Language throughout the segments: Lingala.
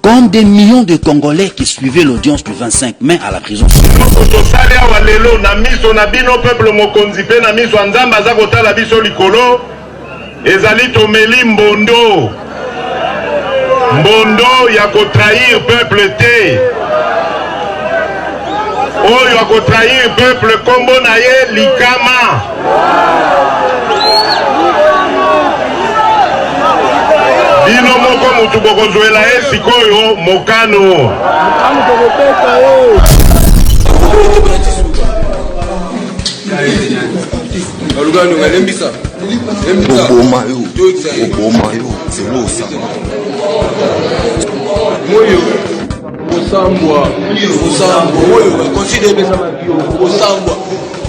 Comme des millions de Congolais qui suivaient l'audience du 25 mai à la prison. Ezali tomeli mbondo ya ko trahir peuple te oyo ya ko trahir peuple kombo na ye likama bino moko mutu bokozwela ye sikoyo mokano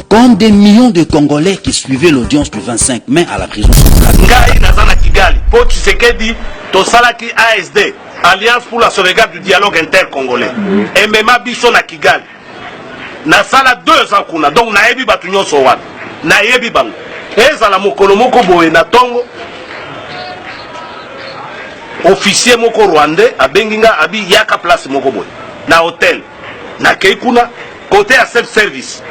Comme des millions de Congolais qui suivaient l'audience du 25 mai à la prison. Ngai nazana Kigali, po Tshisekedi tosalaki ASD, Alliance pour la sauvegarde du dialogue intercongolais. Et même biso na Kigali. Na sala 2 ans kuna, donc na yebi batu nyonso wana. Na yebi bango. Ezala mokolo moko boye na tongo. Officier moko rwandais abenginga abi yaka place moko boye. Na hotel. Na kei kuna côté à self service.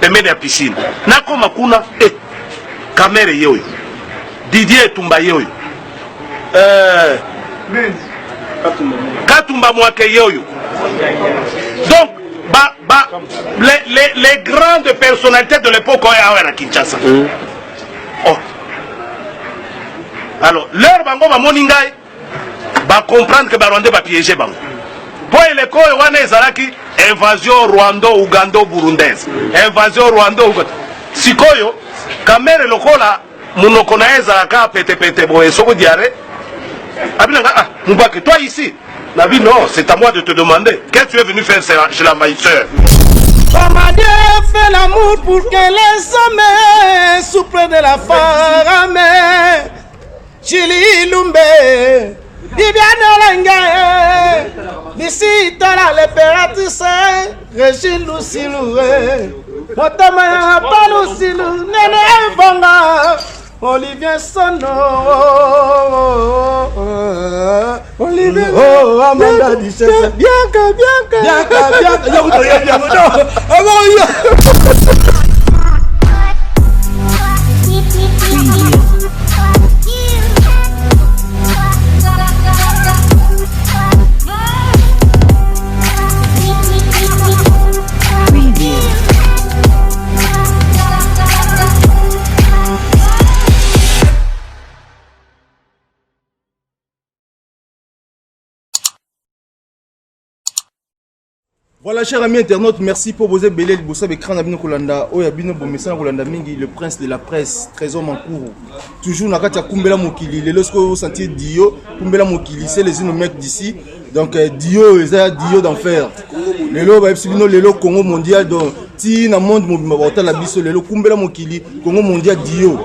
Pembeni ya piscine. Na koma kuna kamera yoyo. Didier Tumba yoyo. Katumba mwake yoyo. Donc les grandes personnalités de l'époque à Kinshasa. Oh. Alors, leur bango va moningai va comprendre que Barwande va piéger bango. Pour les coins wana ezalaki invasion rwando-ougando-burundaise. Invasion rwando-ougando. Sikoyo kamere lokola munoko na ezalaka pete boye soko diare. Abinanga ah Mubake toi ici. Nabi non, c'est à moi de te demander. Qu'est-ce que tu es venu faire chez l'envahisseur? Maman Dieu fait l'amour pour que les hommes souffrent de la femme. Chili Lumbe, Bibiano Lengae, d'ici Tala l'impératrice, Régine Luciloué, Motamaya Palousilou, Nene Vonga, Olivier Sono, Olivier, oh, Amanda Dichesse, Bianca, Voilà, chers amis internautes, merci pour vos ébélés. Vous savez, écran Abino Kolanda, Oyabino Bomessan Kolanda Mingi, le prince de la presse, Trésor Mankourou. Toujours, Nakata Kumbela Mokili, les lorsqu'on sentit Dio, Kumbela Mokili, c'est les unes mecs d'ici. Donc, Dio, Dio d'enfer. Les lots, les lots Congo mondial, donc, si dans le monde, la biso, les lots Kumbela Mokili, Congo mondial, Dio.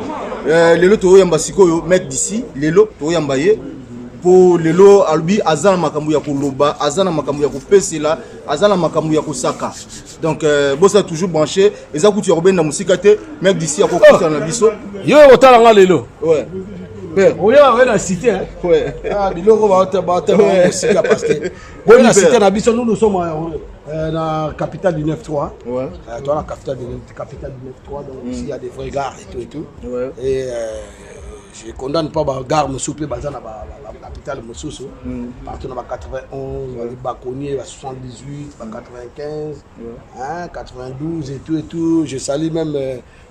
Les lots Toro Yambasiko, mecs d'ici, les lots Toro Yambaye. Pour les lots albi azana makambu ya koloba azana makambu ya kopesela azana makambu ya kosaka donc bossa toujours branché eza kutu ya kobenda musika te mec d'ici ya kokuta na biso yo otala nga lelo ouais père oya ouais la cité hein ouais ah biloko ba ta musika parce que bon la cité na biso nous sommes la capitale du 9-3 ouais toi la capitale du 9-3 donc ici il y a des vrais gares et tout ouais et je condamne pas la gare Moussoupe, la capitale Moussoussou, partout dans 91, les Baconniers, 78, 95, 92 et tout. Je salue même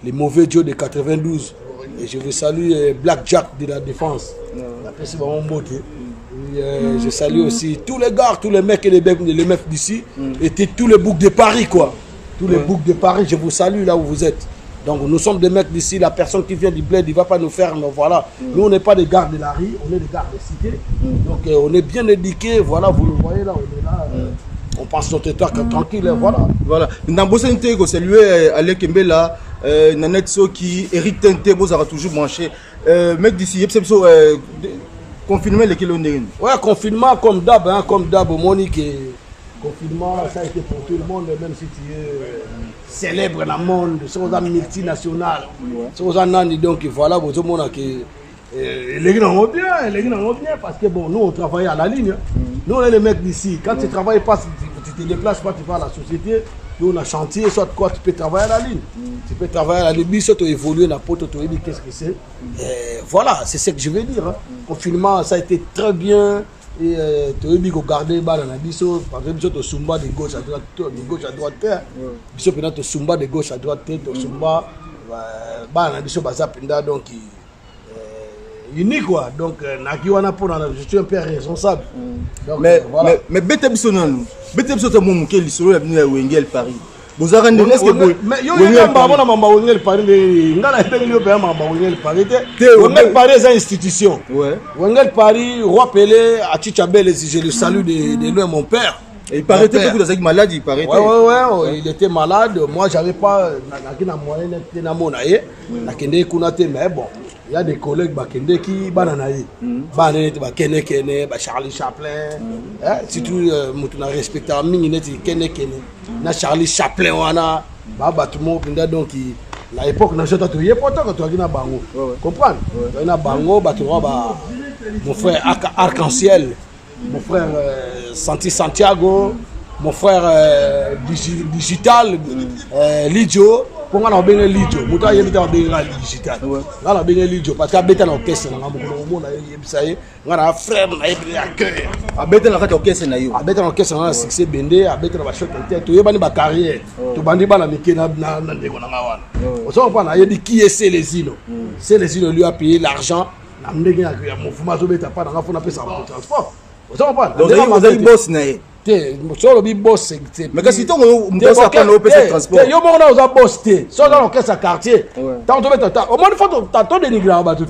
les mauvais Joe de 92. Et je veux saluer Black Jack de la Défense. C'est vraiment beau. Je salue aussi tous les gars, tous les mecs et les meufs d'ici, et tous les boucs de Paris, quoi. Tous les boucs de Paris, je vous salue là où vous êtes. Donc nous sommes des mecs d'ici, la personne qui vient du bled, il ne va pas nous faire, mais voilà. Nous on n'est pas des gardes de la rue, on est des gardes de cité. Donc on est bien éduqués, voilà, vous le voyez là, on est là. On passe notre temps tranquille, voilà. Voilà. Nambosa Ntego, saluer Alec Mbela, Nanetso qui Eric Tente, vous aurez toujours branché. Mec d'ici, confinement les kilomètres. Ouais, confinement comme d'hab, Monique. confinement, ça a été pour tout le monde, même si tu es célèbre dans le monde, c'est aux multinationales, c'est aux nani, donc voilà, vous monde qui les gens vont bien, parce que bon, nous on travaille à la ligne, nous on est les mecs d'ici, quand tu travailles pas, tu te déplaces pas, tu vas à la société, nous on a chantier, soit quoi, tu peux travailler à la ligne, tu peux travailler à la ligne, soit tu évolues dans la pote, tu dis qu'est-ce que c'est, voilà, c'est ce que je veux dire, confinement, ça a été très bien. Et tu as vu qu'on gardait par exemple, tu Sumba de gauche à droite, tu as Sumba de gauche à droite, tu Sumba, donc unique quoi. Donc, je suis un peu responsable. Mais Bete Bissonon, Bete Bissonon, mon quel est le Wengel Paris. Vous avez un mais il y a un Paris, c'est une institution. Wengel Paris, roi Pelé, à Tchabel, je le salue de loin mon père. Il paraît que vous êtes malade, il paraît. Ouais, il était malade. Moi, j'avais pas mais bon. Il y a des collègues qui bananaï. Charlie Chaplin. Si tu as respecté un minute, na Charlie Chaplin, wana, donc la époque n'a pas tout pourtant quand tu as na bango. Comprendre? Na bango, mon frère Arc-en-Ciel, mon frère Santiago, mon frère Digital, Lidio. Pour moi, on a bien Lidio. Moi, j'ai bien digital. On a bien Lidio parce qu'à bête dans l'orchestre, on a beaucoup on a un frère, on a un cœur. À bête dans l'orchestre, à bête dans l'orchestre, on a un succès bendé. À bête dans la chute de tête, tu es banni ma carrière. Tu banni ba la mike na ndengona. On s'en prend. Il dit qui est Célésino. Célésino lui a payé l'argent. Na ndengena ya mouvement zo beta pas dans la fond na pesa pour transport. On s'en prend. Donc vous avez boss na solo bi boss mais que si tu as pas au PC transport yo mo na oza boss te so dans l'orchestre à quartier tant to beta au moins faut tant dénigrer ba tout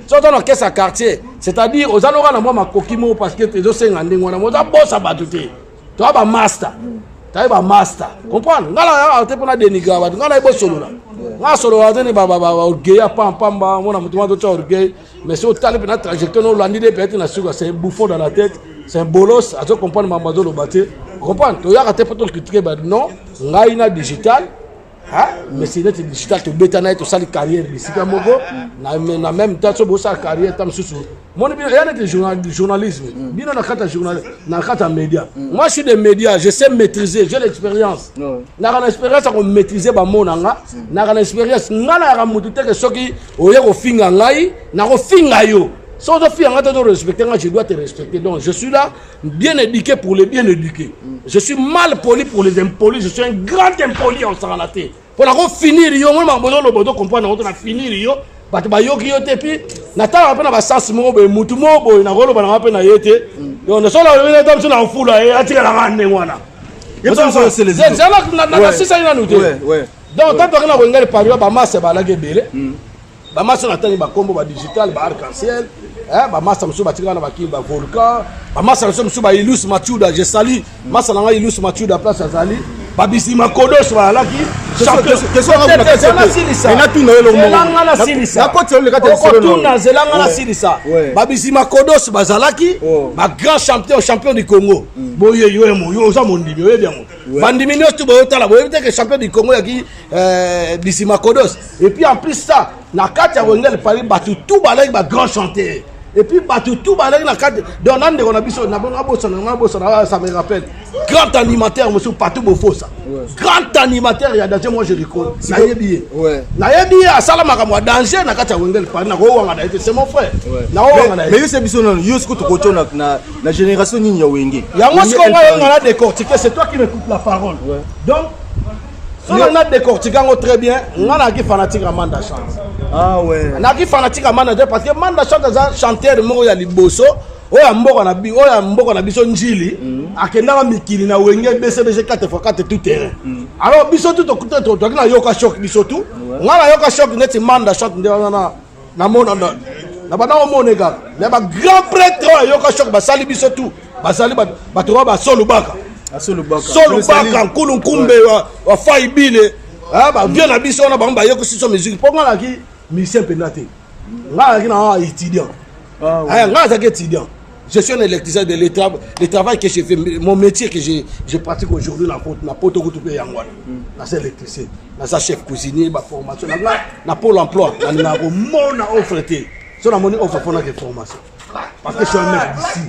so dans l'orchestre à quartier c'est-à-dire aux anora na moi makokimo parce que te zo senga ndingo na mo za boss ba tout to ba master ta ba master comprendre ngala te pona dénigrer ba ngala bo solo la nga solo wa tene ba orgueil pam ba mo na mutu ma to orgueil mais c'est au talent na trajectoire no landi de peut-être na suga c'est un bouffon dans la tête. C'est un bolos, à ce comprendre Mamado le bâté. Comprendre, tu as raté pour te critiquer, non, ngaïna digital, mais c'est net digital, tu bétana, tu sali carrière, mais si tu as na même temps, tu as carrière, tu as sous. Mon bien, il y a des journalisme, bien dans la carte journaliste, dans la carte média. Moi, je suis des médias, je sais maîtriser, j'ai l'expérience. N'a pas l'expérience à maîtriser mon anga, n'a pas l'expérience, n'a pas motivité que ceux qui ont eu au finga ngaï, n'a pas finga yo. Sans te faire respecter, je dois te respecter. Donc je suis là, bien éduqué pour les bien éduqués. Je suis mal poli pour les impolis. Je suis un grand impoli en s'en tête. Pour la finir, yo, moi, je vais comprendre, on a finir, yo. Parce que yo qui yo te pi, n'attends après na sens mo be mutu mo boy na rolo ba na pe na yete. Yo ne so la venir tam so na fula e atira la ngane wana. Yo so c'est les. C'est là na sisa ina nous. Ouais. Donc tant que na ko ngale pariwa ba massa ba la gebele. Ba massa na tani ba combo ba digital ba arc-en-ciel. Ba massa musu ba tika na ba kimba volcan. Ba massa musu ba ilus machuda je sali. Massa na ilus machuda place azali. Babisi makodos ba la ki. Question na tout na lo mo. Na silisa. Na ko tselo le ka tselo no. Na zelanga na silisa. Babisi makodos bazalaki ba grand champion du Congo. Boye yo mo yo za mondi yo bien mo. Bandimi no tu bo tala bo que champion du Congo yaki Bisi makodos. Et puis en plus ça na kati ya Wengel Paris batu tout balai ba grand chanteur. Et puis batu tout balai na kati dans nande on a biso na bossa ça me rappelle grand animateur monsieur Patou Bofo ça. Grand animateur il y a danger moi je le connais. Na yebi. Na yebi à salama mo danger na kati ya Wengel Paris na ko wanga na c'est mon frère. Na wanga na. Mais yo c'est biso non yo ce que tu koto na génération nini ya Wenge. Ya moi ce qu'on va décortiquer c'est toi qui me coupes la parole. Donc si on a décortiqué très bien, on a qui fanatique à Manda chante. Ah ouais. On a qui fanatique à Manda parce que Manda chante un chanteur de Moya Liboso, oya mboka na biso njili, akenda na mikili na Wenge BCBG 4x4 tout terrain. Alors biso tout to na yoka shock biso tout. On a yoka shock net Manda chante na mona na bana o monega. Na ba grand prêtre yoka shock ba sali biso tout. Ba sali ba to ba solo baka. Solo baka nkulunkumbe wa faibile ba vient na biso na ba yoko siso musique pour nga la ki musicien penate nga la ki na étudiant nga za ki étudiant Je suis un électricien de l'État. Le travail que j'ai fait, mon métier que je pratique aujourd'hui, na poto kutupe yangwana. Na c'est électricien, na ça chef cuisinier, ba formation, na pôle emploi, na mona offreté. So na moni offre pour na formation. Parce que je suis un mec d'ici.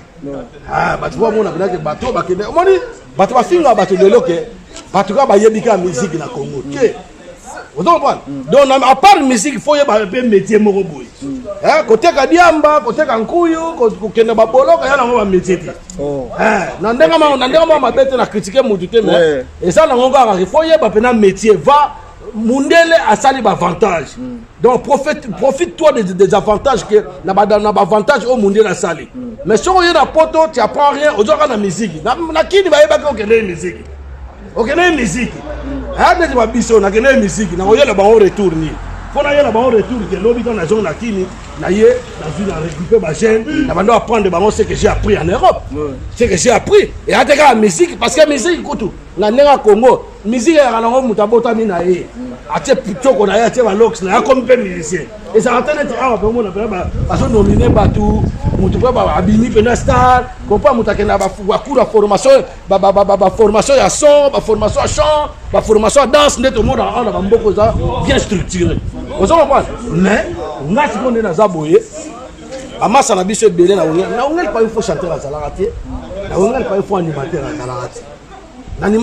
Ah, bah tu vois mon abina que bateau ba kende. Moni, bateau ba finga bateau de loke. Bateau ka ba yebika musique na Congo. Vous comprenez? Donc à part musique, il faut y avoir un métier moroboui. Côté Kadiamba, côté Kankuyu, côté Babolo, il y a un métier. Nandema ma bête na critiquer Moutouté mais et ça il faut y avoir un métier. Va Mundele a sali avantage. Donc profite-toi des avantages que na avantage au Mundele a sali. Mais si on y a la poto, tu apprends rien. Aujourd'hui la musique. Na qui va y avoir que la musique. Ok, la musique. Hade de babiso na kene musique na oyela ba retour ni. Fona yela ba retour que lobi dans la zone na kini na ye na vie na récupérer ba chaîne na bando apprendre ba ce que j'ai appris en Europe. Ce que j'ai appris et hade ka musique parce que musique kutu na nenga Congo musique ya na muta bota mi na ye. Atie pitoko na ye atie ba lox na comme pe musicien. Et ça internet a ba mo na ba so nominer ba tout mutu ba abimi pena star comprend mutake na ba cours formation ba formation ya son ba formation à chant ba formation à danse net au monde en ba mboko za bien structuré. Vous comprenez? Mais ngati ko na zaboye amasa na biso belé na ongel pas il faut chanter à Zalarati na ongel pas il faut animateur à Zalarati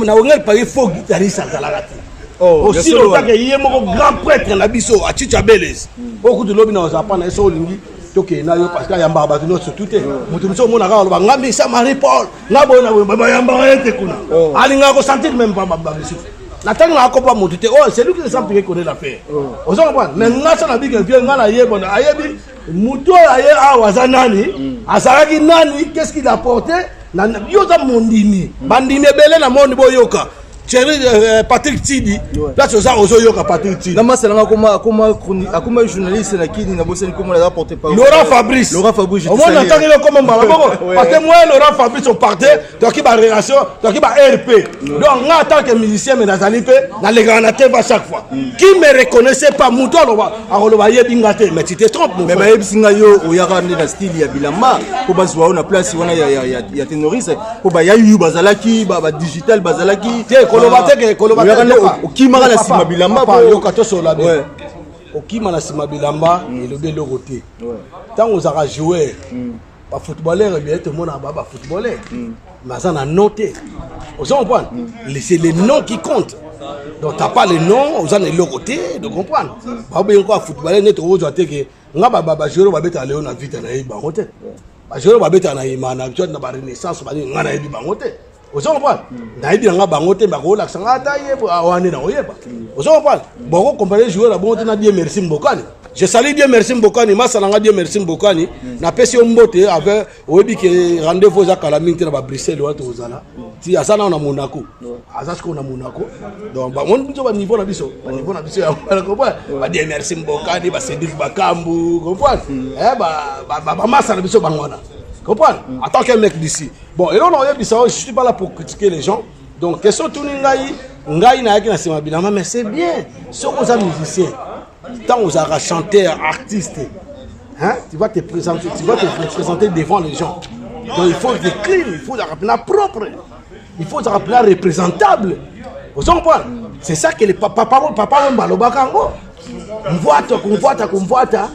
na ongel pas il faut guitariste à Zalarati. Aussi longtemps que y a mon grand prêtre na biso a Chicha Belez beaucoup de lobby na ozapa na so lingi toke na yo parce que yamba ba no surtout te mutu biso mona ka lo ngambi sa Marie Paul ngabo na ba yamba ete kuna ali ngako sentir même pas ba biso na tango na ko pa mutu te c'est lui qui s'en pire connaît l'affaire ozo comprendre mais ngasa na big bien ngala yebo na ayebi mutu aye awaza nani asaraki nani qu'est-ce qu'il a apporté na yoza mondimi bandimi belé na monde boyoka Patrick Tidi, là c'est ça Ozoyoka Patrick Tidi. Nama c'est là comment journaliste na kini na bossé comment la porter par Laurent Fabrice. Au moins on entend comment parce que moi Laurent Fabrice on partait donc il va relation donc il va RP. Donc moi en tant que musicien mais nazali pe na les granater à chaque fois. Qui me reconnaissait pas Mouto on va yebingate mais tu te trompes mais ba yebisinga yo oyaka na style ya bilamba ko bazwa on a place wana ya ténoriste ko ba ya yu bazalaki ba digital bazalaki okima na sima bilamba yokato sola be okima na sima bilamba elobe lokote tant aux ara jouer ba footballeur bien tout le monde ba footballeur mais ça na noté aux comprendre c'est les noms qui comptent donc t'as pas les noms aux ana lokote de comprendre ba bien quoi footballeur net au jote que ngaba ba joueur ba beta léon na vite na yi ba hote ba joueur ba beta na imana na ba renaissance ba ngana yi ba hote. Vous comprenez? Naïbi nga bangote bako la sanga taye awane na oyeba. Vous comprenez? Boko comparer joueur la bonté na Dieu merci Mbokani. Je salue Dieu merci Mbokani, ma salanga Dieu merci Mbokani. Na pesi mbote avec oyebi ke rendez-vous za calamité na ba Bruxelles wato ozala. Ti asana na Monaco. Asas ko na Monaco. Donc ba mon biso ba niveau na biso, ba niveau na biso ya comprendre? Ba Dieu merci Mbokani, ba Cédric Bakambu, comprendre? Ba massa na biso bangwana. Comprends? En tant qu'un mec d'ici. Bon, et là, je ne suis pas là pour critiquer les gens. Donc, question de Ngai na na sima bilama, mais c'est bien. Si on est musicien, tant on est chanteur, artiste, hein, tu vas te présenter devant les gens. Donc, il faut des clean, il faut des propre, il faut des représentable. Vous comprenez? C'est ça que les papa Mbalobakango. Kumvuata.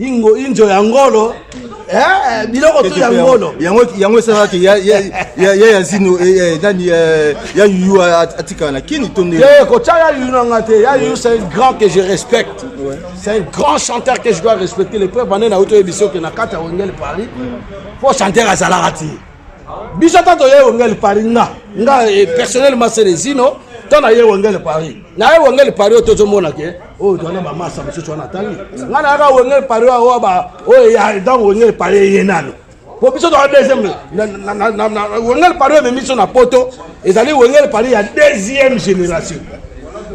Injo yangolo biloko tu yangolo yango ça que ya zino nani ya yu atika na kini tonde ko taya yu ngate ya yu c'est un grand que je respecte c'est un grand chanteur que je dois respecter les preuves bané na auto émission que na kata Wengel Paris faut chanter à Zalarati bisata to ye Wengel Paris nga personnellement c'est les zino tant na ye Wengel Paris na ye Wengel Paris to mona ke oh dona ba massa monsieur tu natali ngana ka Wengel Paris o ba o ya dans Wengel Paris yenano pour biso dans deuxième Wengel Paris même mission na poto et allez Wengel Paris ya deuxième génération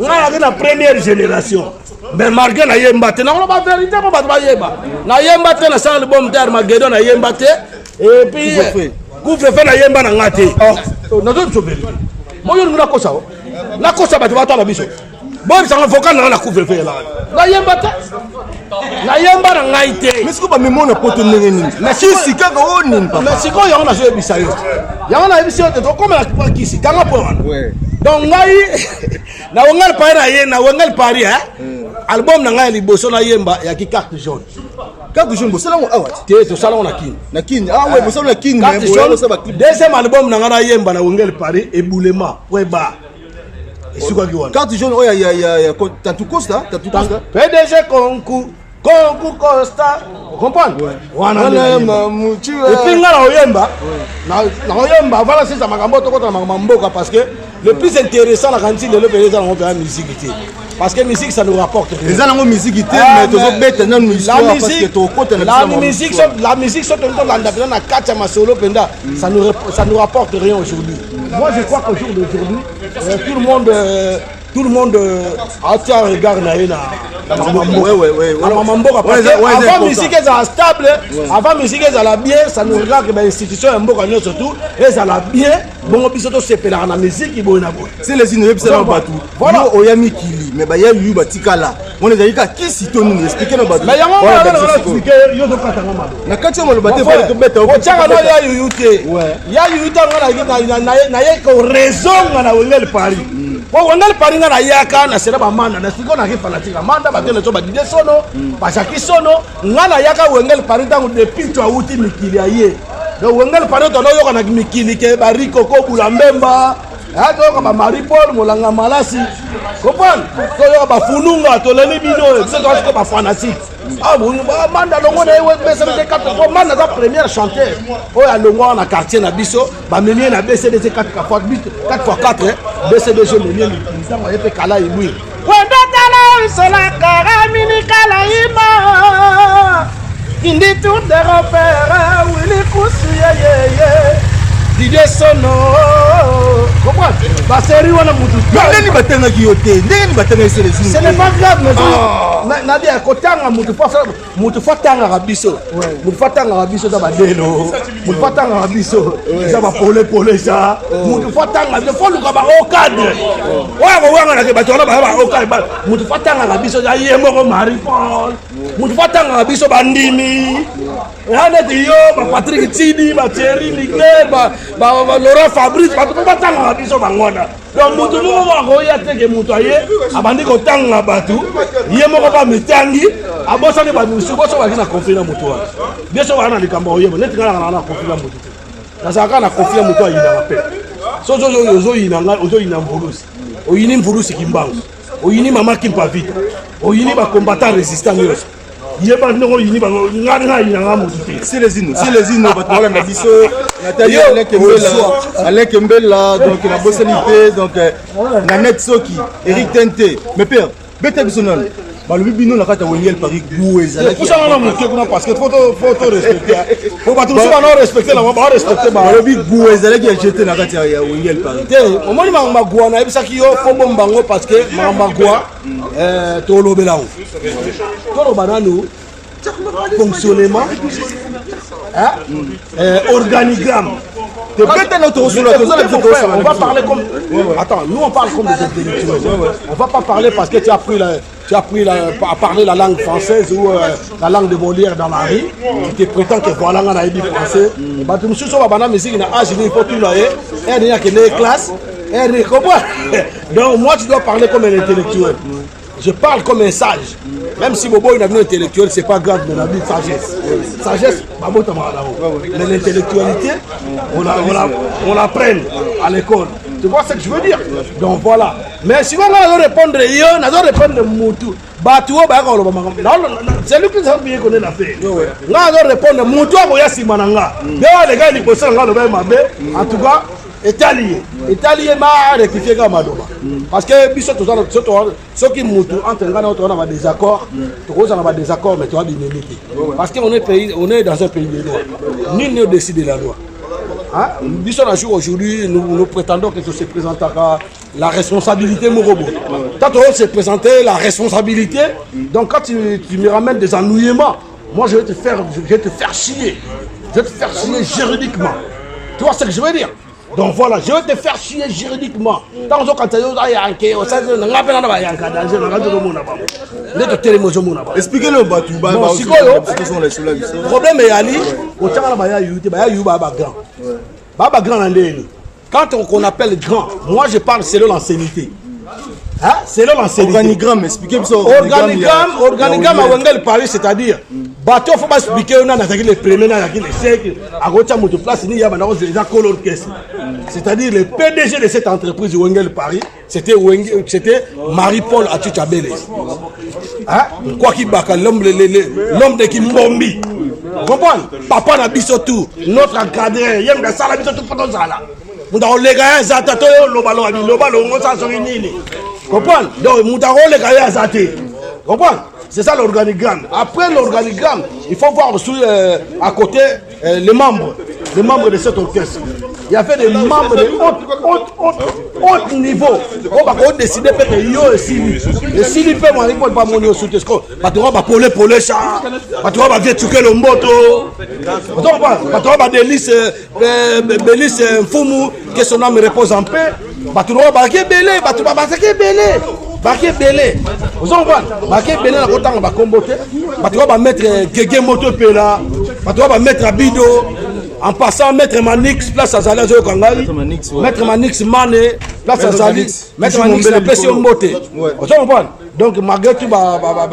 ngana na première génération mais malgré na yemba te na ba vérité ba ba yeba na yemba te na sa album ter Magedon na yemba te et puis couvre-feu na yemba na ngate oh na zo vérité moi yo nguna kosa na kosa ba tu va la biso bon ça vocal na couvre-feu là na yemba te Na yemba na ngaite. Mais ce que ba memo na poto ndenge nini? Mais kisi kaka oni papa. Mais siko yango na zo ebisa yo. Yango na ebisa yo te to comme na kisi kanga po wana. Ouais. Donc ngai na wongal pari na ye na wongal pari album na ngai liboso na yemba ya ki carte jaune. Carte jaune bosala ngo awat. Te to sala na king. Na king. Ah ouais, bosala na king mais boyo ça ba clip. Deuxième album na ngai na yemba na wongal pari eboulema ouais ba. Esuka ki wana. Carte jaune oya ya Tatu Costa, Tatu Costa. PDG Concours Costa. Vous comprenez? Wana mutu. Et puis nga na oyemba. Na oyemba voilà c'est ça makambo to kota makambo parce que le plus intéressant la cantine de l'opéra dans on fait la musique. Parce que musique ça nous rapporte. Les gens musique mais to bête dans nous histoire parce que to côté la musique sont dans la carte ma solo penda ça nous rapporte rien aujourd'hui. Moi je crois qu'au jour d'aujourd'hui tout le monde a un regard na ina avant musique est stable avant musique est bien ça nous regarde que institution mboka nyo surtout et ça la bien bon biso to sepela na musique ibona bo c'est les innovations c'est là batu voilà oyami kili mais ba ya yu batikala on est d'ailleurs qui si to nous expliquer na batu mais yango on expliquer yo to katanga mado na kati mo batu fa to beta o tanga no ya yu te ya yu tanga na ye ko raison na wengel Paris po wengel Paris na yaka na sera ba manda na siko na ki fanatique manda ba tele to ba dide sono ba chaki sono ngana yaka wengel Paris tangu depuis to awuti mikili aye donc wengel Paris to no yo kana mikili ke ba riko ko bulambemba ato ba maripol molanga malasi kopon to yo ba fununga to leni bino c'est to ba fanatique ah bon ba manda longo na we bese de 4 fois manda za première chanteur o ya longo na quartier na biso ba menie na BCD 4x4 BCD je menie ni ça mo yepe kala ibui wenda tala sola karamini kala ima indi tout de repère wili kusuye ye Didier Sono comment ba série wana mutu ndeni batanga kiyote ndeni batanga c'est ce n'est pas grave mais na dia kotanga mutu fatanga rabiso mutu fatanga rabiso za badelo mutu fatanga rabiso za ba pole ça mutu fatanga de faut luka ba au cadre wanga na ke batona ba au cadre mutu fatanga rabiso za yemo ko Marie Paul mutu fatanga rabiso bandimi yana yo ba Patrick Tidi ba Thierry Nicolas ba Laurent Fabrice ba to batanga rabiso bangona donc mutu mo ya teke mutu aye abandi ko tanga batu yemo ko ba mitangi abosani ba musu boso ba kina confiner mutu wa beso wana likambo yemo neti ngala na confiner mutu na saka na confiner mutu ayi na pe so zo yina nga ozo yina mvulusi oyini mvulusi kimbangu oyini mama kimpa vite oyini ba combattant résistant yos yeba ndongo yini ba ngana yina nga mutu c'est les inno batwala na biso Nathalie Alain Kembela donc la bossalité donc Nanette Soki Eric Tente mais père bete bisonon ba le bino na kata wengel Paris goueza la qui ça na mutu kuna parce que faut respecter faut pas tout ça non respecter la ba respecter ba le bi goueza la qui a jeté na kata ya wengel Paris te au moni ma gwa na ebisa ki yo fo bombango parce que ma gwa to lobelao to lo bananu fonctionnement organigramme. On va parler comme. Attends, nous on parle comme des intellectuels. On va pas parler parce que tu as appris à parler la langue française ou la langue de Molière dans la rue. Tu te prétends que voilà on a dit français. Bah tu me suis sur la banane musique na âge il faut tout là et il y a que les classes et comprends. Donc moi tu dois parler comme un intellectuel. Je parle comme un sage. Même si Bobo est un intellectuel, c'est pas grave, mais la vie sagesse. Sagesse, mais l'intellectualité, on l'apprend à l'école. Tu vois ce que je veux dire? Donc voilà. Mais si on doit répondre, on doit répondre Moutou. C'est lui qui a bien connu l'affaire. On doit répondre Moutou, les gars, ils posent en tout cas. Italien m'a rectifié comme Madoba. Parce que ceux qui moutent entre on a des désaccords, on a des désaccords, mais tu as des limites. Parce qu'on est dans un pays de loi. Nul ne décide de la loi. Aujourd'hui, nous prétendons que se présentera la responsabilité Morobo. Quand on se présenter la responsabilité, donc quand tu me ramènes des ennuyements, moi je vais te faire chier. Je vais te faire chier juridiquement. Tu vois ce que je veux dire? Donc voilà, je vais te faire chier juridiquement. Tant que quand tu as yanké, ça c'est un rappel à yanka danger, on a dit mon abam. D'être télémotion mon abam. Expliquez-le au Batou. Bon, si quoi le problème est ali, au temps là baya yuti, baya yu baba grand. Baba grand andeni. Quand on appelle grand, moi je parle selon l'ancienneté. Hein? C'est l'ancienneté. Organigramme, expliquez-moi ça. Organigramme à Wengel Paris, c'est-à-dire, bateau, il faut pas expliquer, on a attaqué les premiers, on a attaqué les siècles, à Rocha Motoplace, il y a déjà colonne caisse. C'est-à-dire, le PDG de cette entreprise de Wengel Paris, c'était Marie-Paul Atuchabele. Hein? Quoi qu'il baka, l'homme de Kimbombi. Vous comprenez? Papa n'a pas tout, notre encadré, il y a un salaire, il y a tout pour ça là. Nous avons les gars, comprendre? Donc, nous avons les gars comprendre? C'est ça l'organigramme. Après l'organigramme, il faut voir aussi à côté les membres de cet orchestre. Il y avait des membres de haut niveau. On va décider peut-être yo et Sili. Et Sili peut moi répondre pas mon yo sous tesco. Patron va poler ça. Patron va faire tuer le mboto. Donc patron va délice Mfumu que son âme repose en paix. Patron va belé, patron va belé. Baké belé. Vous en voyez, baké belé la côté on va comboter. Patron va mettre Gege moto pela. Patron va mettre Abido. En passant, Maître Manix, place à Zali, Maître Manix, Mané, place à Zali, Maître Manix, la pression montée. Donc, malgré tout,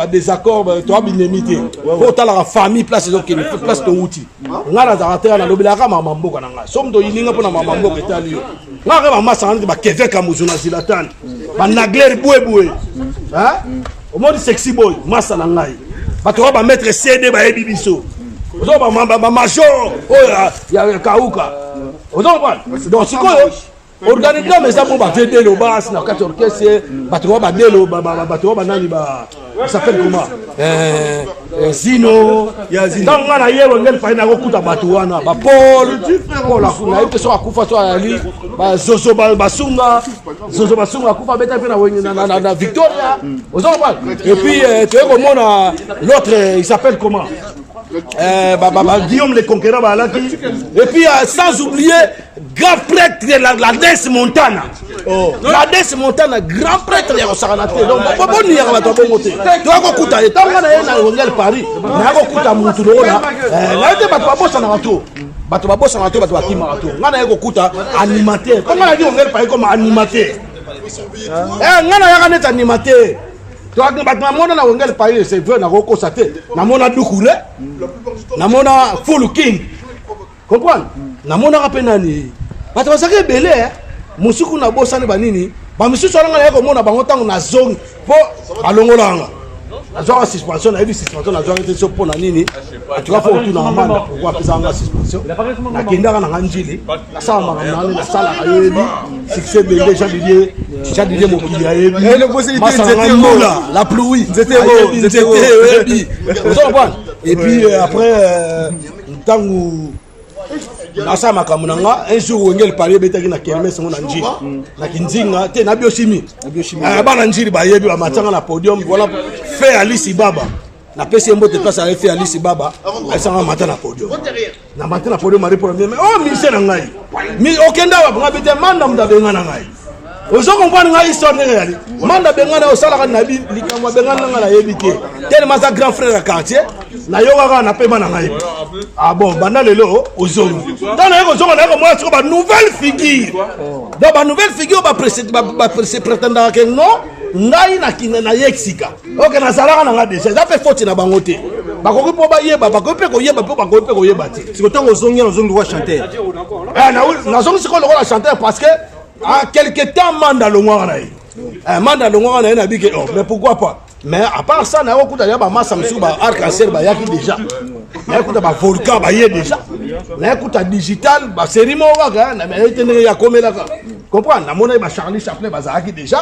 désaccord, tu as bien imité. Pour la famille, place de outil. On a la terre, on a l'obéla, mamambo, somme de yininga pour la mamambo qui est à lui. On a un masse en Québec à Mouzuna Zilatan. On a glaire boué. Au mode sexy boy, masse en anglais. Tu vas mettre CD, Bibiso. Major, il y a un Kaouka. Donc, c'est quoi? Organigramme, mais ça pour battre le basse, dans 4 orchestres, ça s'appelle comment? Zino. Dans on a hier, on a fait un coup à Batouana, Paul, on a eu que soit à Koufa, soit à Ali, Zozo Basunga, Koufa Beta, na Victoria. Et puis, tu vois comment l'autre, il s'appelle comment? Guillaume le conquérant et puis sans oublier grand prêtre de la Dance Montana. La Dance Montana, grand prêtre de Saranate. Donc bon ni ya bato bongote. Tu vas kuta etanga na Wengel Paris. Na ko kuta mutu na. Na te bato bossa na bato. Bato bossa na bato bakima bato. Ngana ko kuta animateur. Comment la dit Wengel Paris comme animateur? Ngana ya kaneta animateur. Tu as dit que na Wengel Paris c'est vrai na ko constater. Na mona Dukule. Na mona Full King. Comprendre? Na mona rapenani. Bato basake belé musuku na bosani banini. Ba misusu alanga ya ko mona bango tango na zone po alongolanga. Azwa suspension na suspension na zwa été pour na nini. Tu vas faire tout na manda pourquoi pesa nga suspension. Na kenda na nganjili. Na sala makamani na sala ayebi. Succès belé Jean Didier Mokili ayebi. Et le possibilité c'était la pluie. C'était et puis après tango nasa makamunanga un jour Wengel Paris betaki na kermesse ngona njiri na kinzinga te na biochimie bana njiri ba yebi ba matanga na podium voilà fait Alice Baba na pesi mbote place à fait Alice Baba asanga mata na podium na mata na podium mari premier mais oh ministre na ngai mi okenda wa nga bete manda mdabenga na ngai ozo comprendre nga histoire ne yali manda benga na osala na bi likamwa benga na la yebite tellement ça grand frère à quartier na yoga na pema na ngai ah bon banda lelo ozongi dans yeko zonga na moi sur ba nouvelle figure donc ba nouvelle figure ba prétendant que non ngai na kina na yexika OK na salaka na nga déjà ça fait faute na bangote bakoki po ba yeba bakoki pe ko yeba po bakoki pe ko yeba ti c'est autant ozongi roi chanteur na zongi siko le roi chanteur parce que à quelque temps manda longwana manda longwana na bike oh mais pourquoi pas mais à part ça na okuta ya ba massa msu ba arc-en-ciel ba yaki déjà na okuta ba volcan ba yé déjà na okuta digital ba série mo waka na mais etene ya komela ka comprendre na mona ba Charlie Chaplin ba zaki déjà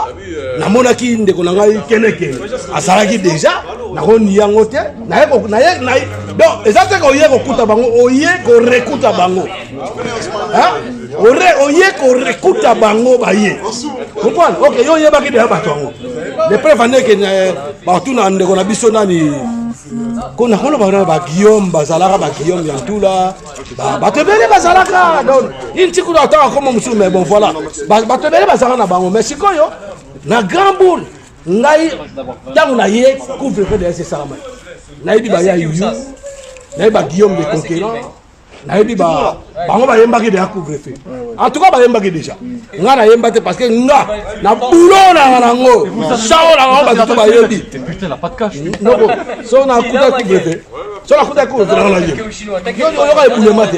na mona ki ndeko na ngai keneke azalaki déjà na ko ni yango te na donc ezate ko yé ko kuta bango oye ko rekuta bango hein oye ko rekuta bango ba yé comprendre OK yo yeba ki de ba tongo les preuves que partout na ndeko na biso nani Qu'on a ba Guillaume, bazalaka ba Guillaume Yantula, ba te bele bazalaka. Donc, il tient qu'on attend comme monsieur, mais bon voilà. Ba te bele bazalaka na bango, mais sikoyo na grand boule. Ngai tango na ye couvre-feu de ces salama. Naïbi ba ya yu, naïbi ba Guillaume de conquérant. Naïbi ba bango ba yemba ki de couvre-feu. En tout cas ba yemba ki déjà. Nga na yemba te parce que nga na boulot na nango. Sao na ba to ba yembi. Putain, la pas de cash. Non, so na kuta couvre-feu. So na kuta couvre-feu na yembi. Yo ka eboulema te.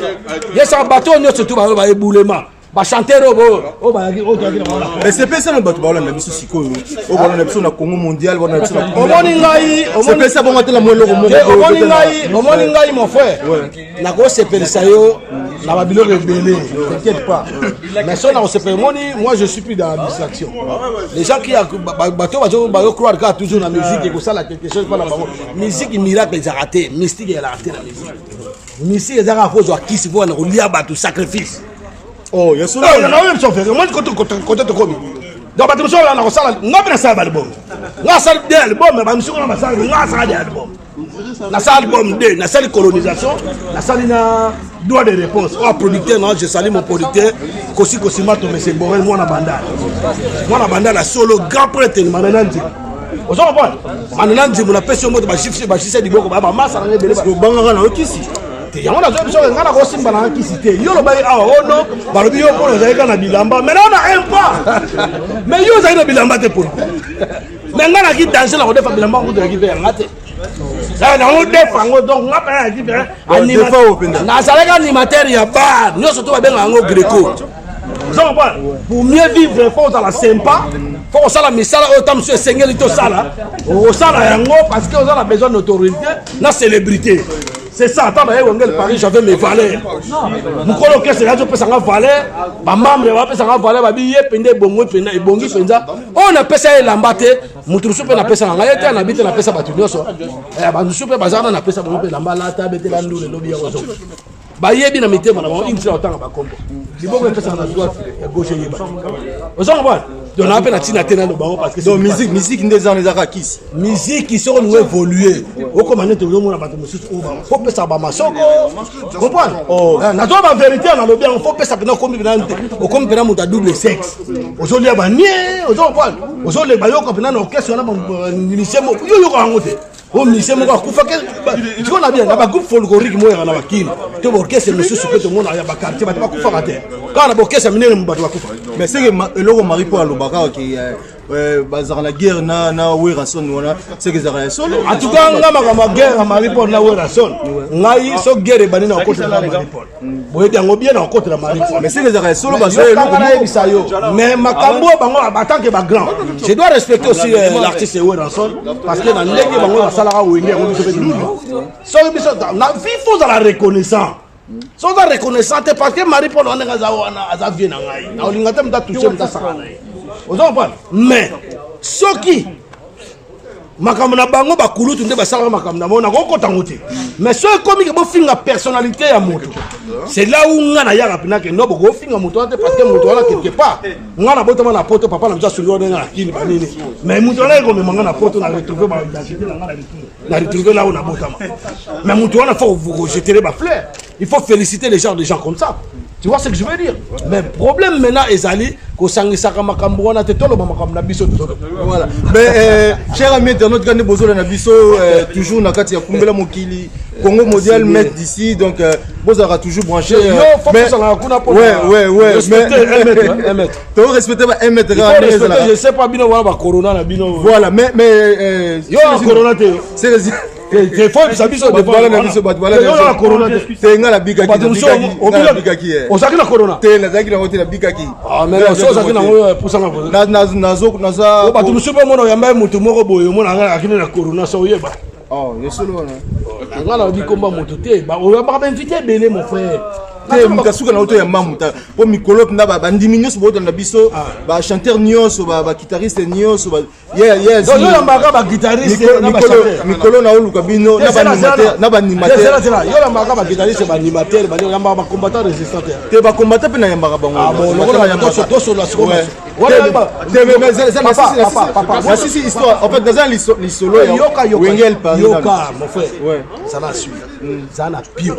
Yesa bateau nyo surtout ba eboulema. Ba chanter o ba yaki o to yaki na. Mais c'est pas ça le bateau ba na biso sikoyo. O ba na biso na Congo mondial, ba na biso na. Omoni ngai, c'est ça bon atela mo loko mo. Omoni ngai mon frère. Na ko se perisa yo na ba biloko ebele. T'inquiète pas. Mais ça na se permoni, moi je suis plus dans la distraction. Les gens qui bateau ba croire que toujours la musique et que ça la quelque chose pas la parole. Musique miracle ils a raté, mystique elle a raté la musique. Mystique ils a faut joie qui se voit na lia bateau sacrifice. Oh, il y a cela. Non, non, non, non, moi, côté de commis. Donc, tu me sors là, on sort là, non, mais ça va l'album. Là, ça va l'album, mais je me suis dit, là, ça va l'album. Là, ça va l'album, là, ça va colonisation, là, ça va droit de réponse. Oh, producteur, non, je salue mon producteur, Kossi Kossimato, mais c'est Borel, moi, la bandale. Moi, la bandale, la solo, grand prêtre, Mananandi. Vous savez pas, Mananandi, on a fait sur mot de ma chiffre, ma chiffre, du beaucoup, ma masse, on a belé. Au Bangara, on a qui ici? yango na zo ngana ko simba na kisite yo lo bai ono balobi yo ko zaika na bilamba mais on a un pas mais yo zaika bilamba te pour mais ngana ki danser la ko defa bilamba ko de ki be ngate ça na on defa ngo donc ngapa ki be animateur na salaka animateur ya bar nyo surtout ba benga ngo greco ça va pour mieux vivre il faut la sympa faut ça la misala autant monsieur sengeli to sala o sala yango parce que on a besoin d'autorité na célébrité. C'est ça, attends, Paris, j'avais mes valeurs. Mon coloc, c'est là, je peux s'en valeur. Ma maman, je peux s'en valeur. Ma bille, pende, bongo, pende, bongi, penza. On appelle ça l'ambate. Mon trousse, on appelle ça l'angayete, on habite, on appelle ça batunioso. Eh, nous sommes bazar, on appelle ça bongo, l'ambalata, bete, l'andou, le lobby, ozo. Bah, yé bien, mettez, mon une fois autant à Bakombo. Les bongo, on fait ça à la droite, à gauche, et yéba. Vous savez, on a appelé la Tina Tena le baron parce que donc musique des gens les arakis musique qui sont nous évoluer au commandant de l'homme na faut que ça ba masoko comprendre oh na toi la vérité on a le bien faut que ça que comme au comme pena muta double sexe aujourd'hui ba nie aujourd'hui ba yo ko pena no question na nisemo yo ko ngote o nisemo ko kufa ke tu connais bien na ba groupe folklorique mo na bakini to orchestre monsieur soupe to mona ya ba quartier ba kufa kate kana ba orchestre minene mo ba kufa mais c'est que eloko mari po alobaka ki bazar la guerre na werason wana c'est que ça solo en tout cas ngama ma guerre mari po na werason ngai so guerre bani na côté na mari po boye dango bien na côté na mari po mais c'est que ça solo ba mais makambo bango en tant que ba grand je dois respecter aussi l'artiste werason parce que na ndenge bango basalaka wenge on se fait so biso na vifo za la reconnaissance so za reconnaissance parce que mari po on nga za wana azavie na ngai na olingata mta toucher mta sakana mais soki makambo na bango bakulutu nde basalaka makambo na mona kokota ngote mais so ekomi ke bofinga personnalité ya moto c'est là où ngana yaka pinake no boko finga moto ate parce que moto wala quelque part ngana botama na poto papa na mja sulu ona na kini banini mais moto wala ko memanga na poto na retrouver ba identité na ngana na retrouver là où na botama mais moto wala faut vous jeter les fleurs il faut féliciter les gens comme ça. Tu vois ce que je veux dire? Mais problème maintenant ezali ko sangisaka makambo wana te tolo makambo na biso tolo. Voilà. Mais cher ami internaute quand bozo na biso toujours na kati ya kumbela mokili Congo mondial met d'ici donc bozo aura toujours branché mais ouais mais 1 mètre. Tu respecter pas 1 mètre je sais pas bino wala ba corona na bino. Voilà mais yo corona te. C'est il faut que ça biso de voilà na biso bat voilà la corona te ngala bigaki bigaki osaki na corona te na zaki na hotel na bigaki ah mais so osaki na pusanga naza ba tu musuba mona yamba mutu moko boyo mona ngala akini na corona so yeba oh yesolo na ngala di komba mutu te ba o ba inviter belé mon frère te mukasuka na auto ya mamuta po mikolo na ba ndimi nyos bo na biso ba chanteur nyos ba guitariste nyos donc yo lambaka ba guitariste na ba chanteur mikolo na oluka bino na ba animateur yo lambaka ba guitariste ba animateur ba lambaka ba combattant résistant te ba combattant pe na yambaka bango ah bon lokolo ya to so la solo papa si histoire en fait dans un lisolo Wengel Paris yoka mon frère ça na suit ça na pio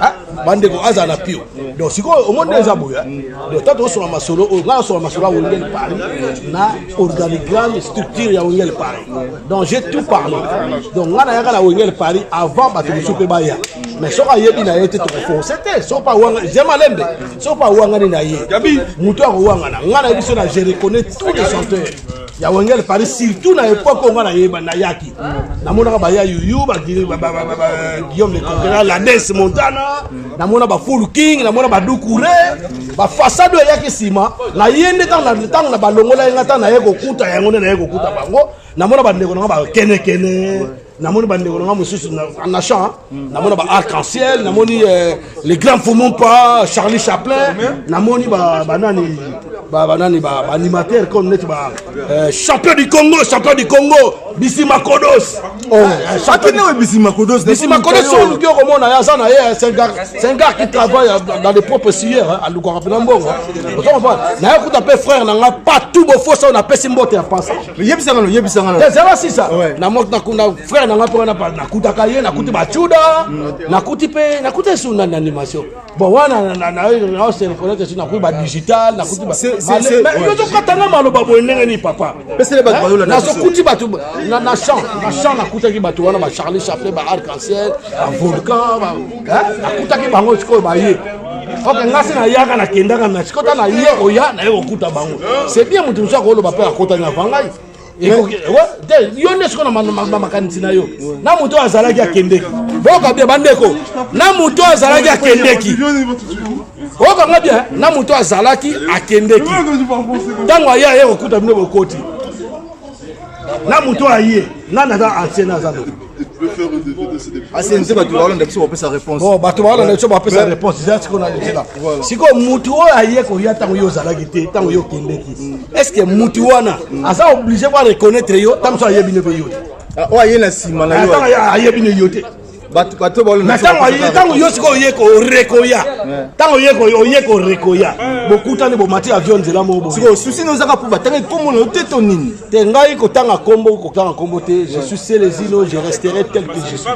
ah bande ko azana pio donc siko au monde déjà boya donc tato so ma solo nga so ma solo Wengel Paris na organigramme structure ya Wengel Paris donc j'ai tout parlé donc nga na yaka la Wengel Paris avant ba to soupe ba ya mais so ka yebi na yete to fo c'était so pa wanga jemalembe so pa wanga ni na ye muto ko wanga na nga na biso na je reconnais tous les chanteurs ya Wengel Paris surtout na époque nga na yeba na yaki na mona ba ya yuyu ba Guillaume le Conquérant la Dance Montana na mona ba Full King na mona ba Doucouré ba façade ya yaki sima na yende tant na ba longola ngata na yeko kuta yango na yeko kuta bango na mona ba ndeko na ba kene na mona ba ndeko na mususu na chant na mona ba Arc-en-Ciel na moni les grands Fumons pas Charlie Chaplin na moni ba animateur comme net ba champion du Congo Bissima Kodos Bissima Kodos on nous on a c'est un gars qui travaille dans les propres sillères à Lukwapinambongo na écoute appelle frère na pas tout beau faux ça on appelle simbote à penser yebisanga c'est ça si ça na frère na ngapa na kutaka ye na kuti bachuda na kuti pe na kuti suna na animation bon wana na se reconnaître sur na kuti ba digital na kuti ba mais yo to katanga maloba boyenga ni papa pese le ba bayola na so kuti batu na chant na kuti ki batu wana ba Charlie Chaplin ba Arc-en-Ciel ba Volcan ba na kuti ki bango siko ba ye ok ngasi na yaka na kendaka na sikota na ye oya na yo kuta bango c'est bien mutu so ko lo ba pe akota na vangai yo nde siko na makanisi na yo na mutu azalaki akendeki boka bien bandeko na mutu azalaki akendeki okanga bien na mutu azalaki akendeki ntango aya ye kokuta bino bokoti na mutu aye na naza ancien azalo asenze bato balanda biso bapesa réponse bon bato balanda biso bapesa réponse c'est ce qu'on a dit là siko mutu oyo aye koya ntango yo ozalaki te ntango yo okendeki est ce que mutu wana aza obligé kwa reconnaître yo ntango so ayebi ne pe yo oyo aye na nsima na yo ntango ayebi ne yo te bato balanda ntango yo siko oye korekoya ntango oye korekoya bokutani bomati avion nzela mo siko susi nozaka po batanga kombo na yo te to nini te ngai kotanga kombo te je suis Célésino je resterai tel que je suis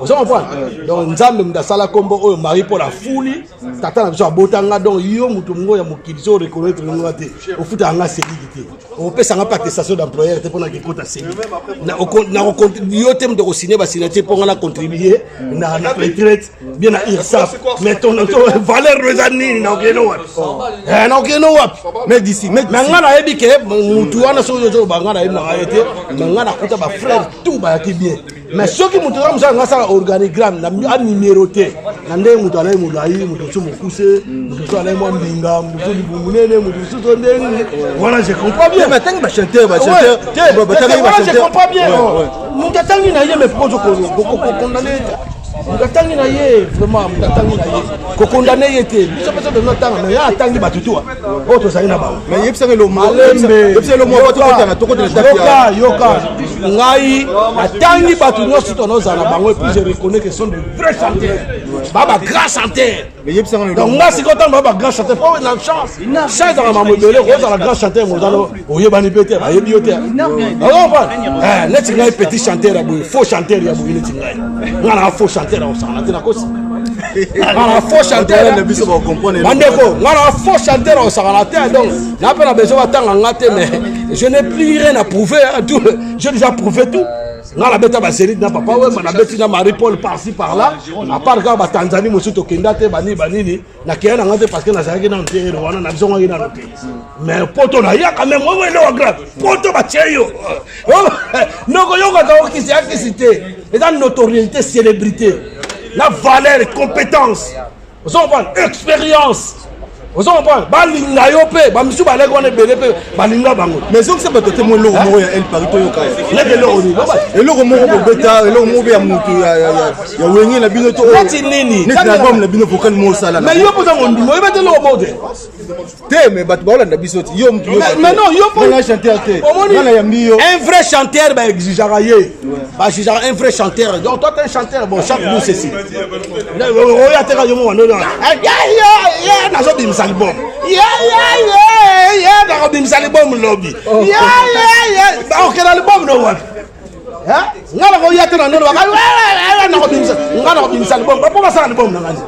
vous comprenez donc nzambe mdasala kombo oyo mari pour la fouli tata na biso abotanga donc yo mutu ngo ya mokili so reconnaître ngo te ofuta anga seliki te opesa nga attestation d'employeur te pona kekota seliki na yo te mdo ko signer ba signature pour nga contribuer na retraite bien na IRSAF mais ton valeur rezani na okeno wapi mais d'ici mais ngana yebi ke mutu wana so yo banga na yebi na ayete ngana kuta ba frère tout ba yaki bien mais ceux qui mutu ramsa ngasa organigramme na numéroté na ndé mutu ala mulai mutu so mokuse mutu so ala mo mbinga mutu libungunene mutu so ndeni voilà je comprends bien mais tangi ba chanteur je comprends bien mutu tangi na ye me pose ko condamner mutangi na ye vraiment mutangi na ye ko condamner yete biso peso de notanga mais ya tangi batutua auto ça ina ba mais yebisa le malembe yebisa le mo bato kotana to kotana yoka ngai atangi batu nyonso to nozana bango et puis je reconnais que sont de vrais chanteurs baba grand chanteur mais yebisa le donc nga sikota baba grand chanteur po na chance dans ma modèle rose la grand chanteur mozalo oyebani pete ba yebi yote alors pas let's ngai petit chanteur ya boy faux chanteur ya boy let's ngai ngana faux chanteur on s'en a tena kosi ngana faux chanteur na biso ba comprendre mandeko ngana faux chanteur on s'en a tena donc na pas besoin batanga ngate mais je n'ai plus rien à prouver j'ai déjà prouvé tout ngala beta ba série na papa we na beti na Marie Paul par-ci par-là à part ka ba Tanzanie mosu to kenda te banini na kaya na ngate parce que na zaki na ntere wana na bizonga ina no te mais poto na ya quand même we le grave poto ba cheyo noko yoka ta okisi akisité et dans notoriété célébrité la valeur compétence vous en expérience Vous comprenez? Balinga yo pe, ba misu ba leko ne belé pe, balinga bango. Mais donc c'est pas tout mon logo mo ya El Parito yo ka. Les de l'eau ni. Et logo mo ko beta, et logo mo be ya mutu ya wengi na bino to. Neti nini? Neti na bom na bino pour kan mo sala. Mais yo poza ngondi, yo bete lo mode. Te mais bat ba na biso yo mutu yo. Mais non, yo po na chanteur te. Na ya mio. Un vrai chanteur ba exigera ye. Ba exigera un vrai chanteur. Donc toi t'es un chanteur, bon chaque jour c'est ci. Oya te ka yo mo wana. Ya na so bim salbom. Ya na bim salbom lobby. Ya ba o kera album no wa. Hein? Ngala ko ya te na no wa. Na bim salbom. Ba po ba sa album na ngani.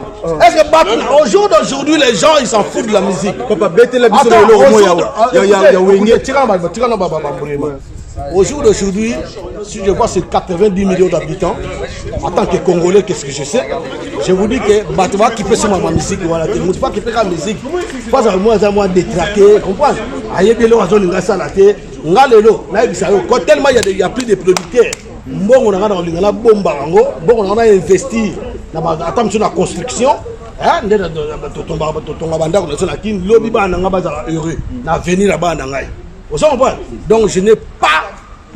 Est-ce que au jour d'aujourd'hui les gens ils s'en foutent de la musique? Papa bête la biso le logo mo ya wengi. Au jour d'aujourd'hui, si je vois ces 90 millions d'habitants, en tant que Congolais, qu'est-ce que je sais? Je vous dis que Batova qui peut se ma musique, voilà, tu ne pas qui peut la musique, pas à moi détraqué, comprends? Aïe, bien là, on a ça la tête, on a le lot, là, quand tellement il y a plus de producteurs, bon, on a bombe, bon, on a investi dans la construction. Hein, donc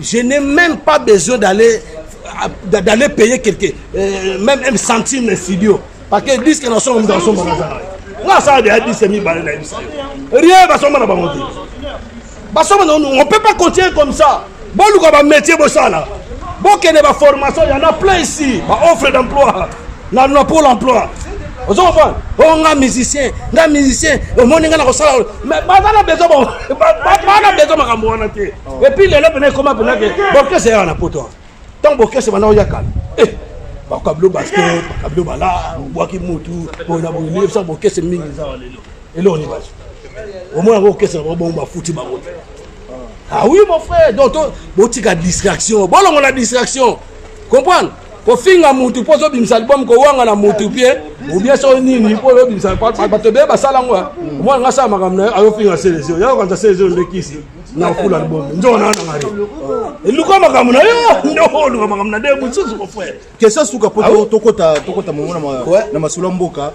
je n'ai même pas besoin d'aller payer quelqu'un, même un centime de studio, parce que disent que nous sommes dans son magasin. Moi ça a dit c'est mis balai rien va son magasin. On peut pas continuer comme ça. Bon nous métier bon ça là. Bon qu'il y ait des formations, il y en a plein ici, offre d'emploi, dans Pôle emploi. Vous comprenez? On a musicien, au monde il y a mais on a besoin de et puis les gens comment pour que c'est un apoto. Tant que c'est maintenant il y a calme. Eh, bakablo basket, bakablo bala, boaki mutu, on a besoin de ça pour que c'est mingi ça et là on y va. Au moins on que c'est bon ba fouti ba route. Ah oui mon frère, donc tu as distraction. Bon on a distraction. Comprendre? Ko finga mutu pozo bimsa album ko wanga na mutu pie ou bien so nini po bimsa ba to be ba sala ngwa mo nga sa makamna ayo finga selection ya kwanta selection le kisi na full album njona na ngari eluko makamna yo ndo luko makamna de mutsusu ko frère kesa suka poto tokota momona na masula mboka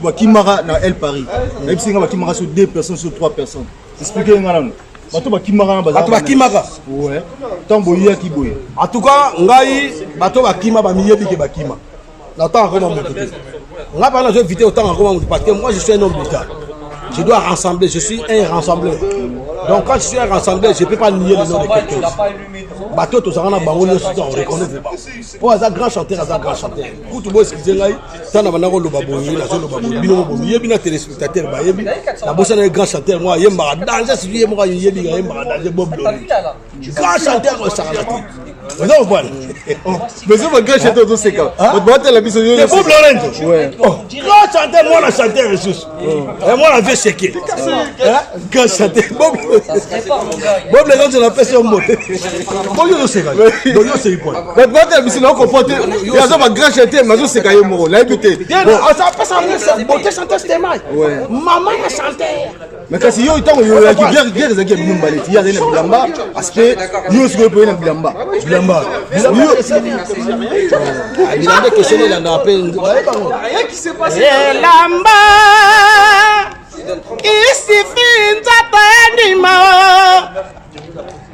bakimara na El Paris na bisinga bakimara sur 2 personnes sur 3 personnes expliquez ngana bato bakimaka baza bato bakimaka ouais tambo yaki boye en tout cas ngai bato bakima ba miyebi ke bakima na temps encore mon côté nga parle je vite autant encore mon parce que moi je suis un homme d'État je dois rassembler je suis un rassembleur donc quand je suis un rassembleur je peux pas nier le nom de quelqu'un bato to sanga na bango le soutien on reconnaît pas pour un grand chanteur pour tout beau excuser ngai ça na banako lo babongi la solo babongi bino bo yebi na téléspectateur ba yebi na bossa na grand chanteur moi yemba danger si yemba yebi ga yemba danger Bob Loli grand chanteur au Saralati non voilà mais c'est pas grand chanteur de ce cas votre boîte la biso yo Bob Lorenzo ouais grand chanteur moi la chanteur ressource et moi la vie c'est que grand chanteur Bob Lorenzo na pèse au mot bon yo c'est quoi donc yo c'est quoi votre boîte la biso na comporter il y a ça grand chanteur mais c'est quand même la habité ça passe en beauté chanteur c'était mal maman la chanteur mais quand yo itango yo ya guerre za game mbaleti ya na bilamba aspect yo siko po na bilamba bilamba que c'est là na appel qui s'est passé lamba ici finza tanima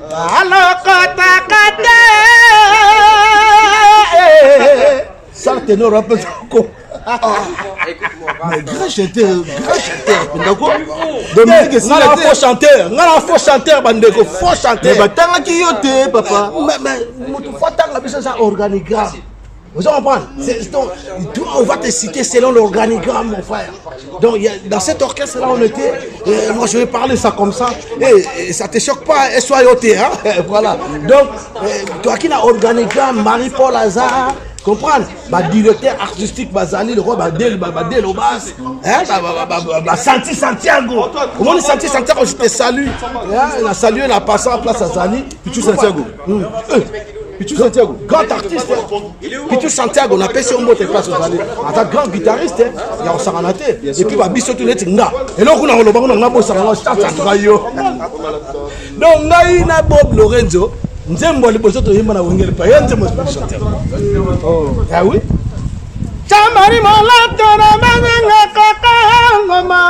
alors kata ça tenor un peu mais grand chanteur ndako Dominique c'est un faux chanteur bandeko faux chanteur mais batanga ki yo te papa mais mutu fatanga biso ça organigramme vous comprenez on va te citer selon l'organigramme mon frère donc dans cet orchestre là on était moi je vais parler ça comme ça et ça te choque pas soyoté hein voilà donc toi qui n'a organigramme Marie-Paul Hazard comprendre ba directeur artistique bazali le roi badel au bas hein Santiago comment on Santiago je te salue on a salué la passant en place à Zali Pichu Santiago Pichu Santiago grand artiste Pichu Santiago on appelle sur mot place aux Zali en grand guitariste il y a on s'arranaté et puis ba biso tout net nga et là on a le bango nga bossa nga start yo donc ngai na Bob Lorenzo nzembo liboso to yimba na wengele pa yenze mo chanteur ah oui chamari molata na manga kaka ngoma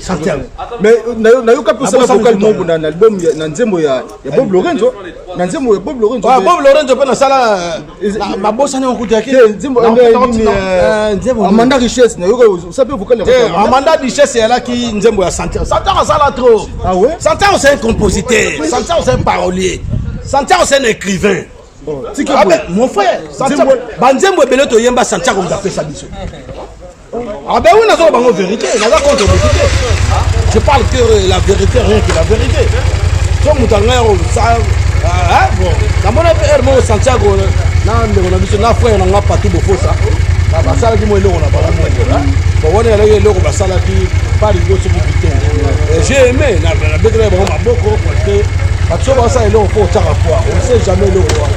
Santiago. Mais nayoka pe sala vocal mongo na album na nzembo ya Bob Lorenzo. Na nzembo ya Bob Lorenzo. Ah Bob Lorenzo pe na sala ma bossa ne okuti yake. Nzembo nzembo Amanda Richesse nayoka ça peut vocal. Amanda Richesse elle a qui nzembo ya Santiago. Santiago sala trop. Ah ouais? Santiago c'est un compositeur. Santiago c'est un parolier. Santiago c'est un écrivain. Ah ben mon frère, Santiago banzembo ebele to yemba Santiago m'appelle ça biso. Ah ben oui, nous avons la vérité, nous avons contre la vérité. Je parle que la vérité, rien que la vérité. Si on ça, bon, dans mon affaire, Santiago, on a frère, on n'a pas tout beau ça. Ça, qui m'a dit, on a pas la moindre. Bon, on est allé là, on a ça là qui parle de ce que j'ai aimé, la bête, on m'a beaucoup porté. Parce que ça, il est au fond, on ne sait jamais le roi.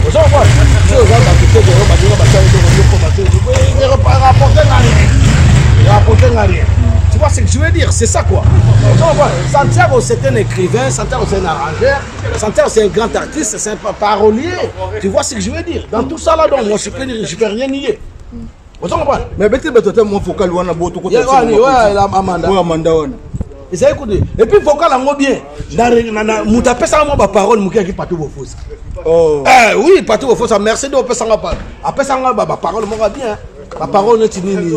Vous savez quoi? Si on va tu vois ce que je veux dire? C'est ça quoi. Santiago c'est un écrivain, Santiago c'est un arrangeur, Santiago c'est un grand artiste, c'est un parolier. Tu vois ce que je veux dire? Dans tout ça là, donc, moi je peux rien nier. Vous comprenez? Mais peut-être mon focal ou un aboto côté. Ouais, Amanda. Et puis vocal en bien. Mouta pesa mo ba parole mukia ki patu bo fosa. Oh. Oui, patu bo fosa merci do pesa nga pa. Apesa nga ba parole mo ga bien. La parole est nini.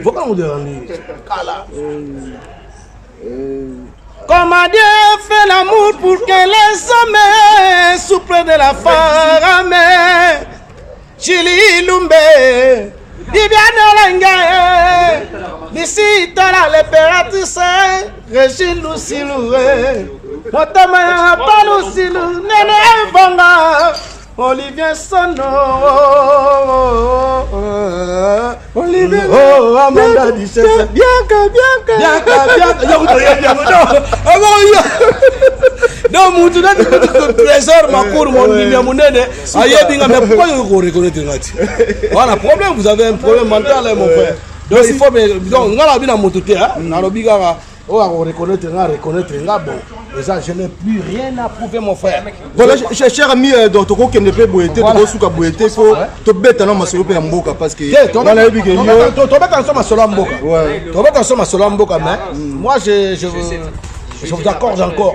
Vocal mo de kala. Comment Dieu fait l'amour pour que les hommes souffrent de la femme. Chili Lumbe. Bibiano Langae, d'ici la l'épératrice, Régine Lucilou, Motama Palousilou, Nene Vanga, Olivier Sono, Olivier, oh, Amanda Dichesse, Bianca, non, mon trésor, ma cour, mon numéro, mon aide, mais pourquoi vous reconnaissez voilà, problème, vous avez un problème mental, mon frère. Donc, il faut, donc, on a bien à mon touté, hein, on a reconnaître, bon. Et ça, je n'ai plus rien à prouver, mon frère. Voilà, cher ami, dans ton coup, qui ne peut pas boiter, il faut te bête en masolo et en boca parce que. Tu vas bête en masolo en boca. Tu vas bête en masolo en boca, mais moi, je vous accorde encore,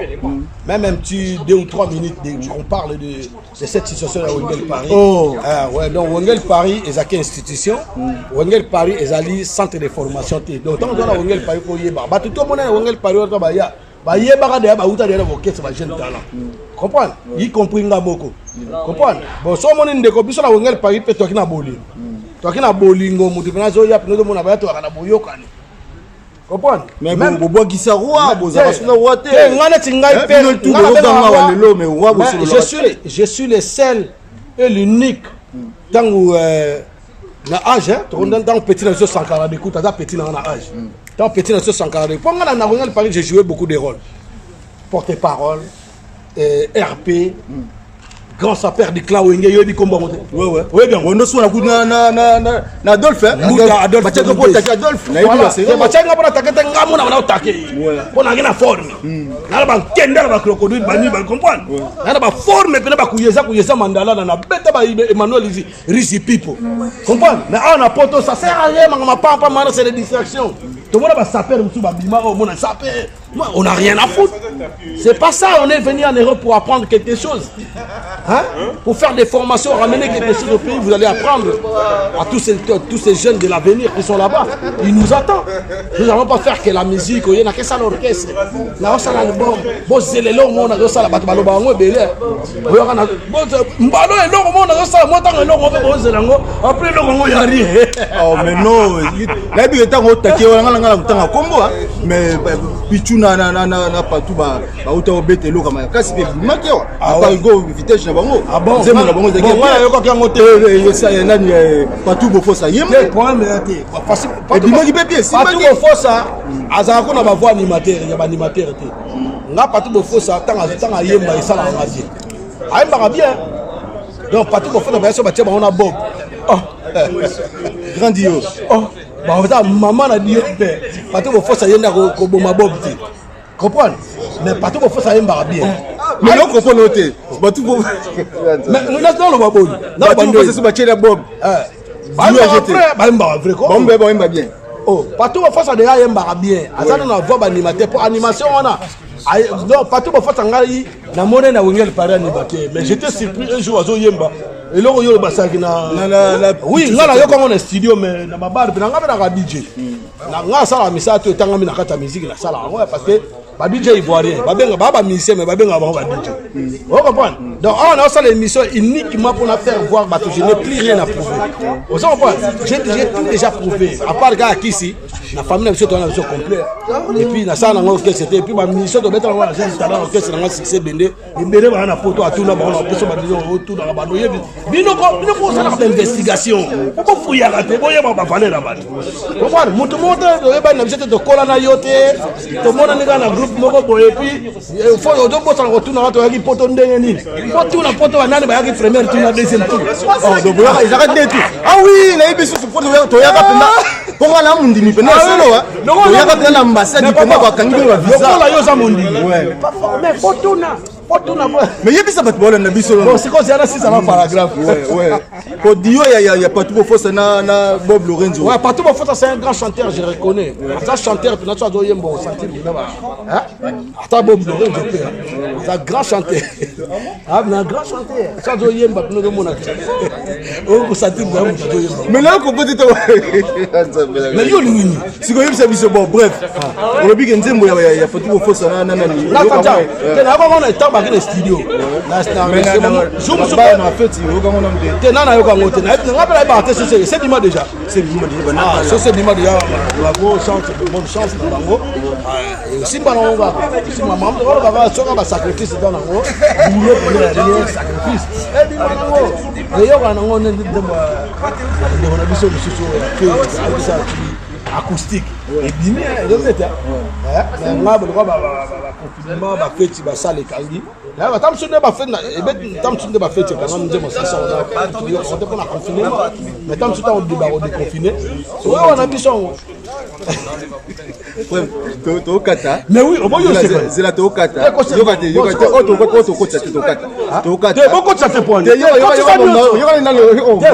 même un petit 2 ou 3 minutes, on parle de cette situation à Wengel Paris. Oh. Ouais, donc Wengel Paris est à quelle institution? Wengel Paris est à centre de formation. Donc, tant qu'on a Wengel Paris, il faut y aller. Tout le monde a Wengel Paris, il y a jeune talent. Comprendre? Y compris Ngaboko. Comprendre? Bon, si on a une copie sur la Wengel Paris, peut être na bolingo. Toi qui na bolingo, motivation, il y a plein de monde à toi, à la boyokani. Comprendre? Mais même bois qui s'arroie, je suis le seul et l'unique dans l'âge, dans petit dans ce Sankara de écoute, dans petit dans l'âge. Dans petit dans ce Sankara de pendant la Wengel Paris, j'ai joué beaucoup de rôles. Porte-parole, RP. Grand sapeur du clan Wengel, il dit combat. Ouais. Oui, bien. On a soit na Adolphe. Adolphe. Adolphe. On a une forme. On a une kenda, on a crocodile, on comprendre. On a une forme, on a mandala, on a bête Emmanuel Risi Pipo. Comprendre? Mais on a poto, ça sert à rien, on n'a pas mal, c'est des distractions. Tout le monde va saper, on n'a rien à foutre. C'est pas ça, on est venu en Europe pour apprendre quelque chose. Hein? Pour faire des formations, ramener quelque chose au pays, vous allez apprendre à tous ces jeunes de l'avenir qui sont là-bas. Ils nous attendent. Nous n'allons pas faire que la musique, il n'y a que ça l'orchestre. Là, ça l'album. Bon, c'est le long, on a ça la batte, balo bango belé. Mbalo et long, on a ça, moi tant que long, on fait bon zelango. Après long, on y a rien. Oh mais non, là il est en taqué, on a un combo, mais pichuna na pas tout ba auto bête lo comme kasi be makio. Apa go vitesse na bango. Ah bon, zemo na bango de guerre. Voilà, yoko kia moté. Ça y nani pas tout beau ça yem. Point mais té. Parce que bimaki bébé, si pas tout beau ça. Azako na ba voix animateur, ya ba animateur té. Nga pas tout beau ça, tant à yemba ça la radio. Ayemba bien. Donc pas tout beau ça, ba so ba tia ba on a Bob. Oh. Grandiose. Oh. Bah ça maman a dit pas tout beau ça yenda ko boma Bob té. Comprendre? Mais pas tout beau ça yemba bien. Mais non comprendre noter. Pas tout beau. Mais nous non le Bob. Non pas tout beau c'est ba tia Bob. Bah vrai quoi. Bon bien. Oh, partout au face déjà yemba bien. Azana na voix animateur pour animation on a. Non, partout au face ngai na monnaie na wengel paré animateur. Mais j'étais surpris un jour azo yemba. Et là yo basaki na oui, ngala yo comme on studio mais na babar na ngaba na DJ. Na nga sala misa to tanga mi na kata musique na sala ouais parce que ba DJ ivoirien, ba benga ba musicien mais ba benga ba DJ. Vous comprenez? Donc on a ça l'émission uniquement pour la faire voir parce que je n'ai plus rien à prouver. Vous comprenez? J'ai tout déjà prouvé. À part gars ici, la famille monsieur on a besoin complet. Et puis na ça na ngo que c'était et puis ma mission de mettre en jeune talent que c'est un succès bendé. Et bendé ba na photo à tout na ba on peut se ba autour dans la bande. Bino ko ça d'investigation. Pourquoi fouiller à te boye ba valer la bande. Vous comprenez? Mutu monte de ba na monsieur de kola na yote. To mona nga na groupe moko boye puis il faut yo donc ça retourne na to yaki poto ndenge nini. Poto na poto wa nani ba yaki première tour na deuxième tour. Oh donc ils arrêtent des tout. Ah oui, na yebi sur poto to yaka penda. Ponga na mundimi penda solo wa. To yaka penda na ambassade penda ba kangi ba visa. Yokola yo za mundimi. Ouais. Mais poto na mais yebi ça bat bola na biso. Bon c'est comme ça là si ça va paragraphe. Ouais. Podio il y a pas tout beau force na Bob Lorenzo. Ouais, pas tout beau force c'est un grand chanteur, je reconnais. Un chanteur puis tu as do yembo sentir bien ba. Hein? Ata Bob Lorenzo c'est un grand chanteur. Ah, un grand chanteur. Ça do yemba nous mona. On sentir bien do yemba. Mais là qu'on peut dire mais yo nini? Si comme ça biso bon bref. On le big nzembo il y a pas tout beau force na nani. Là quand on est dans le studio. Là je me suis pas en fait, il nana yo kango te na ngapela ba artiste c'est dis-moi déjà c'est dis-moi déjà la bonne chance dans bango simba na nga simba maman on va soka ba sacrifice dans nango boulot pour le sacrifice dis-moi nango yo kana ngone ndemba on a biso biso que ça acoustique et bimi donc c'est ngaba ba confinement ba fête ba salle kangi là ba tam sunde ba fête na et tam sunde ba fête quand même ndemo ça on te pour la confinement mais tam sunde on débat on déconfiné ouais on a biso to kata mais oui on va yo c'est la to kata yo kata auto ko to kata te boko tsa te point yo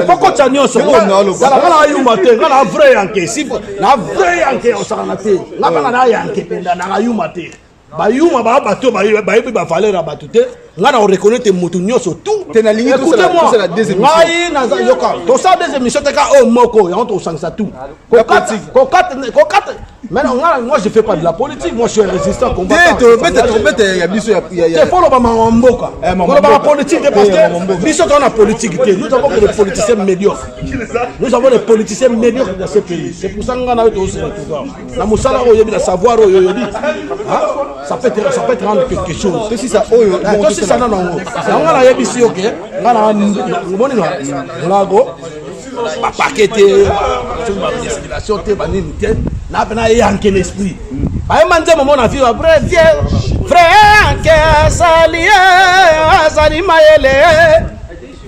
boko tsa nyoso ngala yuma te ngala vrai yanke si na vrai yanke o saka na te ngala na yanke penda na yuma te ba yuma ba bato ba ba valeur ba te ngana on reconnaître moto nyoso tout te na ligne tout ça la deuxième émission ngai na yoka to ça deuxième émission te ka o moko ya on to sangsa tout kokate mais non moi je fais pas de la politique moi je suis un résistant combattant te ya biso ya faut le ba mboka pour la politique parce que biso on a politique nous avons que des politiciens médiocres nous avons des politiciens médiocres dans ce pays c'est pour ça ngana to c'est tout na musala o yebi na savoir o yebi ça peut être rendre quelque chose c'est si ça oyo si ça non ngana yebi si OK ngana ngoni nglago ba paqueté ba circulation te ba nini te na pena yanke l'esprit ba manze moment na vie après frère que salie azali mayele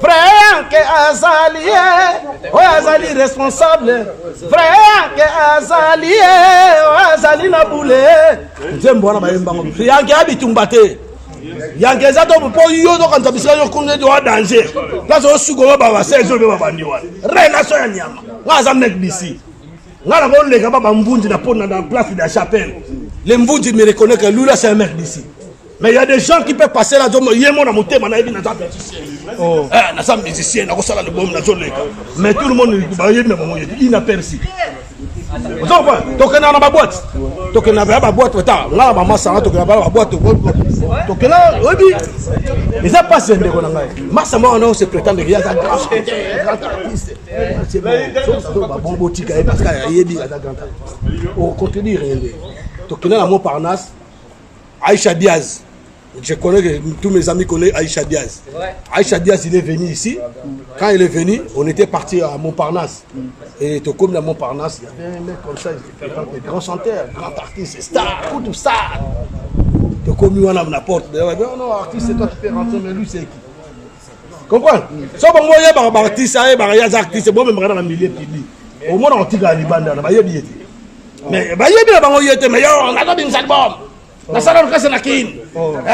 frère que azali o azali responsable frère que azali na boule nzembo na ba yembango yanke abitumba te yanke za to po yo to kanta bisika yo kunde do danger place o sugo ba 16 be ba bandi wana relation ya nyama ngaza mek bisi ngala ko le ka ba mvunji na pona dans place de la chapelle les mvunji me reconnaît que lui là c'est un mec d'ici mais il y a des gens qui peuvent passer là donc yemo na motema na ebi na za musicien na za musicien na ko sala le bom na zoleka mais tout le monde ba yebi na bango yedi inaperçu donc tokena na ba boîte tokena ba boîte ta ngala ba masa tokena ba boîte tokena obi ils a passé ndeko na ngai masa mo on se prétendre qu'il y a un grand artiste c'est bon ba bon botika parce que yebi a grand au contenir tokena na Montparnasse Aïcha Diaz. Je connais que tous mes amis connaissent Aïcha Diaz. Aïcha Diaz, il est venu ici. Quand il est venu, on était parti à Montparnasse. Et comme à Montparnasse, il y avait un mec comme ça, il était grand chanteur, grand artiste, star, tout ça. Comme lui, on a la porte. Non, artiste, c'est toi qui peux rentrer, mais lui, c'est qui? Comprends? Si on voit un artiste, il y a des artistes, c'est bon, mais dans le milieu public. Au moins, on tire à Liban, il y a des mais il y a des mais on a des albums. na sala lokasa na kini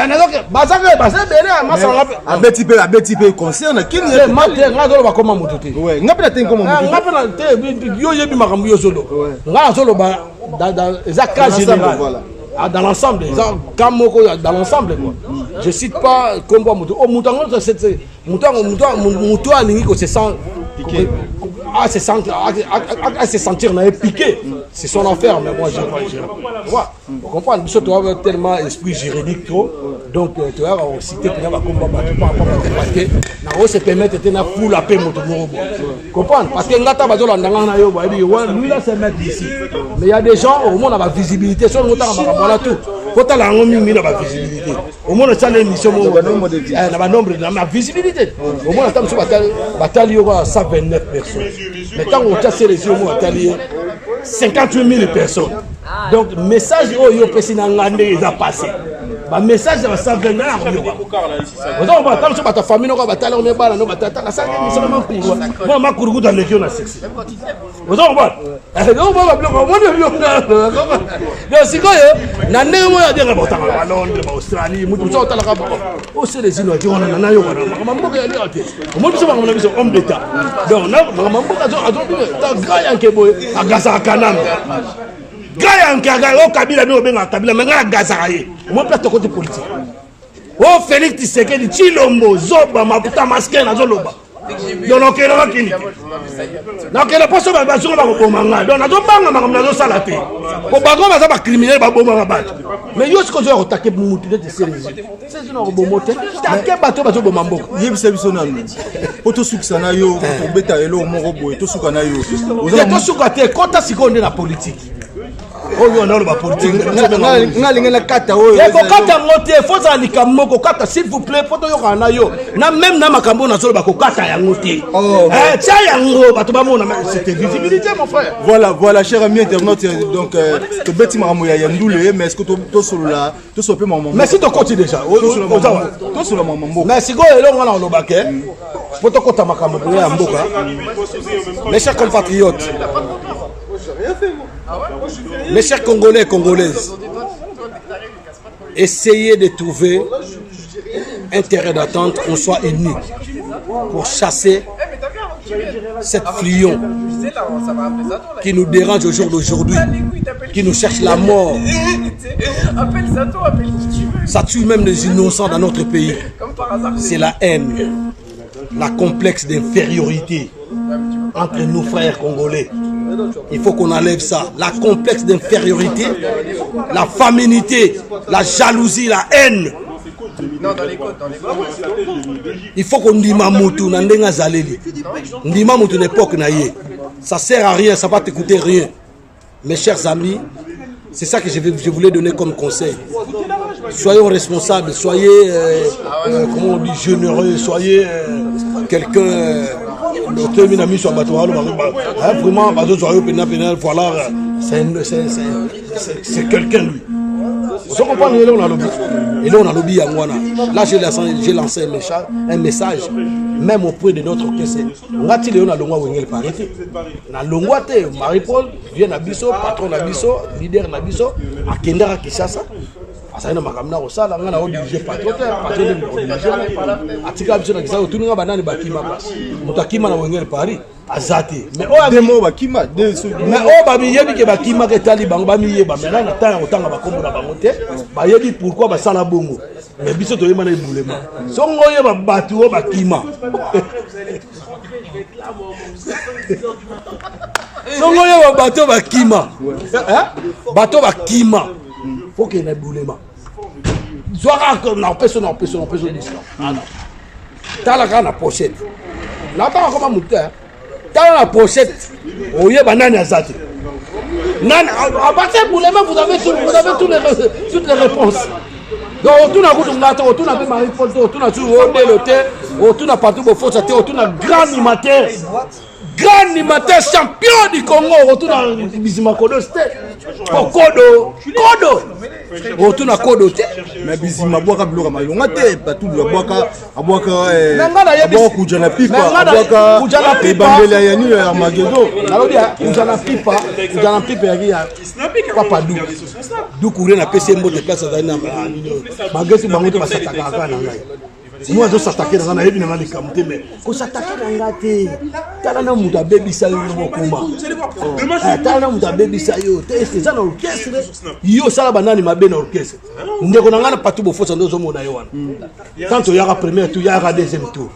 nazoke bazaka bele masala abeti pe concerne kini mate ngazolo bakoma mutu te ouais ngapi na tengo mutu ngapi na te yo yebi makambo yo solo ngazolo ba dans eza cas général dans l'ensemble dans l'ensemble quoi je cite pas combo mutu o mutu ngo c'est mutu alingi ko se sent à se sentir piqué, c'est son enfer, mais moi je vois. Vous comprenez, tu dois avoir tellement esprit juridique trop, donc tu vas citer pour avoir combat parce que on se permet de tenir full la paix moto morobo. Comprendre parce que ngata bazola ndanga yo ba dit lui là c'est mettre ici. Mais il y a des gens au monde a la visibilité sur le temps voilà tout. Faut la ngomi la visibilité. Au monde ça l'émission na nombre de la visibilité. Au monde attend sur bataille yo 129 personnes. Mais quand on casse les yeux, on a 58 000 personnes. Donc, le message où il y a passé. Le message de 120 ans. Quand tu as ta famille, tu as ta famille, tu as ta famille, tu as politique. Oh Félix Tshisekedi Tshilombo Zoba Maputa masqué na zoloba. Donc la personne va se faire bomanga. Donc nazo banga makamna zo sala te. Ko bango baza ba criminel ba bomanga ba. Mais yo siko zo attaquer mutu de sérieux. C'est une bomote. Attaquer bato bazo bomambo. Yebisa biso na mi. Poto suksana yo to beta elo moko boy to sukana yo. To sukate kota sikonde na politique. Oh on a le politique. Ngalinga kata oyo. Il faut kata moté, faut ça ni kamoko kata s'il vous plaît, faut yo kana yo. Na même na makambo na solo bako kata ya moté. Tia yango bato ba mona c'était visibilité mon frère. Voilà cher ami internaute donc to beti mamo ya ndule mais est-ce que to solo là, to so pe mamo. Mais si to koti déjà. To solo mamo. Mais si go elonga na lobake. Faut to kota makambo ya mboka. Mes chers compatriotes. Mes chers Congolais et Congolaises, essayez de trouver un terrain d'attente, qu'on soit unis pour chasser cette flion qui nous dérange au jour d'aujourd'hui, qui nous cherche la mort. Ça tue même les innocents dans notre pays. C'est la haine, la complexe d'infériorité entre nos frères congolais. Il faut qu'on enlève ça. La complexe d'infériorité, la féminité, la jalousie, la haine. Il faut qu'on dise Mamoutou, Nandenga Zaleli. Ndi Mamoutou n'époque naïe. Ça sert à rien, ça va te coûter rien. Mes chers amis, c'est ça que je voulais donner comme conseil. Soyons responsables, soyez, comment on dit, généreux, soyez quelqu'un. Vraiment, voilà, c'est quelqu'un lui. Vous comprenez, là on a lobby. Et là on a lobby là j'ai lancé un message, même auprès de notre caisse. On a dit on a longwa wengel parité. Na longwa te Marie-Paul vient na biso, patron na biso, leader na biso, akendera Kinshasa. Asana makamna osala ngana obligé patron obligé. Atika biso na kisa otuninga banani bakima place. Mutakima na wengel Paris. Azati. Mais demo bakima mais oh babi yebi ke bakima ke tali bango bami yeba mais là na temps otanga bakombo na bango te ba yebi pourquoi ba sala bongo mais biso to yema na ibulema songo yeba batu o bakima songo yeba bato bakima bato bakima faut que na ibulema zoara na personne discount tala kana pochette na pas comme muta. Dans la pochette, vous avez banane azati. À partir de Boulema, vous avez toutes les réponses. Donc, tout n'a pas de tout n'a pas Marie-Paul, tout n'a pas tout n'a pas tout tout n'a grand animateur champion du Congo, tout n'a Bizimakodo, Kodo. otuna kodo te mais bizima boaka biloko malonga te batu boaka aboaka kujana pipa aboaka kujana pipa bangela ya ni ya Armageddon nalobi kujana pipa ya papa du courir na PC mbote place za na bagesi bango te basataka kana ngai moi je s'attaquer dans na yebi na likamte mais ko s'attaquer na ngate tala na muta baby sa yo mokuma tala na muta baby sa yo te c'est ça na orchestre yo sala banani mabe na orchestre ndeko na ngana patu bo fosa ndozo mona yo wana tanto yaka premier tour yaka deuxième tour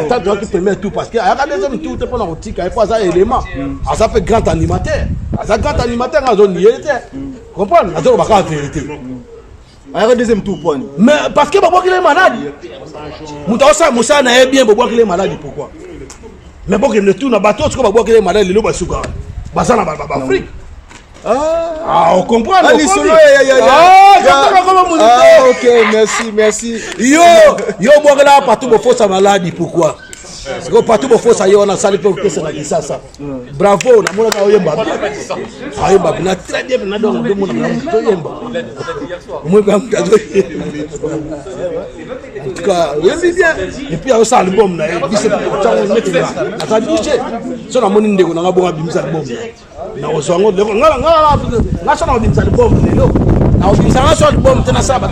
tanto yaka premier tour parce que yaka deuxième tour te pona kotika il faut ça élément ça fait grand animateur ngazo niete comprendre ngazo baka vérité ayaka deuxième tour point mais parce que Bobo qu'il est malade Moussa Moussa na bien Bobo qu'il est malade pourquoi mais Bobo qu'il ne tourne bateau parce que Bobo qu'il est malade le basuka basana ba Afrique on comprend ok merci yo Bobo là partout Bobo sa maladie pourquoi parce que partout Bobo ça y on a salé pour que ça na ça bravo na mona ka oyemba ayemba na très bien na donc de mona na oyemba moi quand en tout cas oui bien et puis on sort album na bise pour ça on met là ata bouger so na moni ndeko na ngabonga bimisa album na osongo ndeko ngala so na bimisa album lelo na bimisa na so album tena saba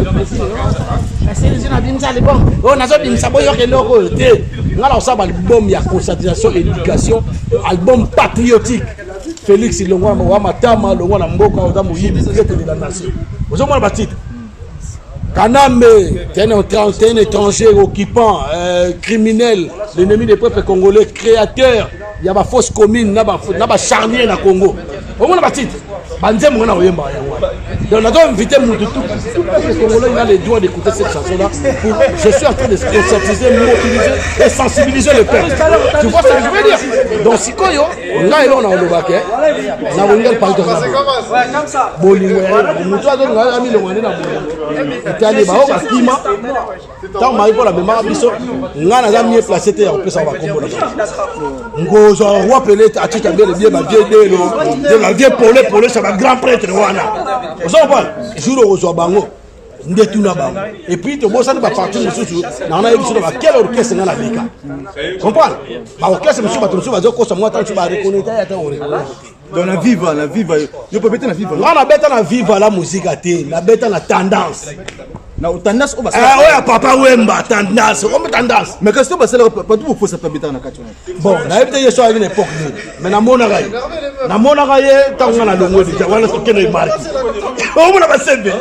c'est na bimisa album oh na so bimisa boyo keloko te ngala osaba album ya conscientisation et éducation album patriotique Félix Longwa wa matama longwa na mboka oza moyibi zete de la nation ozo mona ba titre Kaname, un étranger occupant, criminel, l'ennemi des peuples congolais, créateur, il y a ma fausse commune, il y a ma charnier dans le Congo. Au moins, la titre. Donc, on a invité tout le Congolais, il a le droit d'écouter cette chanson-là. Je suis en train de conscientiser, mobiliser et sensibiliser le peuple. Tu vois ce que je veux dire? Donc, si on a un Lobake, on a un parle de ça. Bon, il y a tant maï pour la mémoire biso ngana za mieux placé te en plus on va combo ngozo roi pelé a ti tambe le bien ba vieux de la vieux polé ça va grand prêtre wana ozo ba jour ozo bango ndetuna bango et puis to bossa ba partir mususu na na biso ba quel orchestre ngana bika comprendre ba orchestre mususu ba to mususu ba zo ko sa moi tant tu ba reconnaître ya ta ore dans la viva yo peut mettre la viva on a bête na viva la musique até na bête na tendance na tendance o ba oya papa wemba tendance o tendance mais qu'est-ce que ba sala pas tout faut ça pas bêta na kati bon na ebite yeso à une époque mais na mona gaye tango na longo de wana to kene marki o mona ba sembe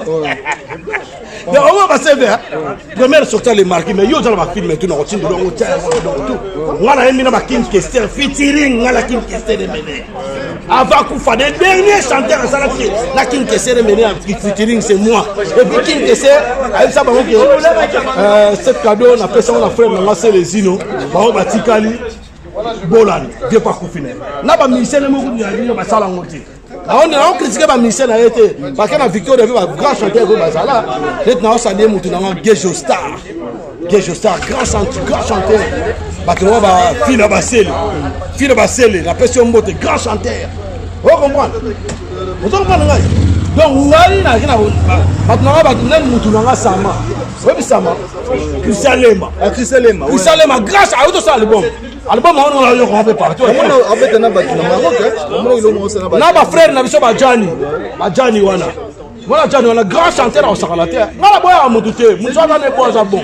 mais on va passer vers première sortie les marqués mais yo dans la film tout na otindo longo tia tout wana emi na ba King Kester featuring ngala King Kester de Mene avant qu'on fasse des derniers chanteurs ça la King Kester de Mene featuring c'est moi et puis King Kester avec ça bango cette cadeau on appelle ça on a frère na c'est les zino ba batikali bolan vieux pas confiner na ba ministère mo ko ya ba sala ngoti on a critiqué ma mission a été parce que la victoire de grand chanteur de Bazala maintenant ça dit mutu na Gejo Star grand chanteur battement ba fille basele la pression mbote grand chanteur on comprend donc wali na kina maintenant ba mutu na sama oui sama Christian Lema grâce à auto ça album on a eu on fait partout en fait na ba na Maroc na ba frère na biso ba Jani wana Jani wana grand chanteur au Sakalate ngala boya mutu te mutu ana ne boza bon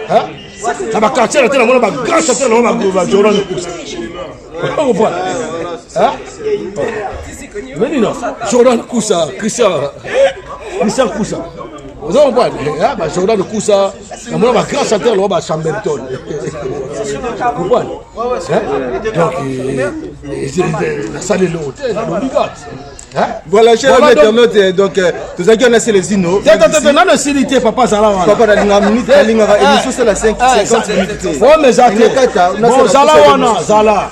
hein na ba quartier na mona ba grand chanteur na ba Joran Kousa on voit hein menino Joran Kousa Christian Kousa vous avez pas bah Jordan de Kousa na mona ba grand chanteur là ba Chamberton vous voyez donc la salle de l'hôtel voilà cher internaute donc tous qui on a les zino non non silité papa Zala papa na minute linga émission c'est la 50 minutes oh mais Zala bon Zala wana Zala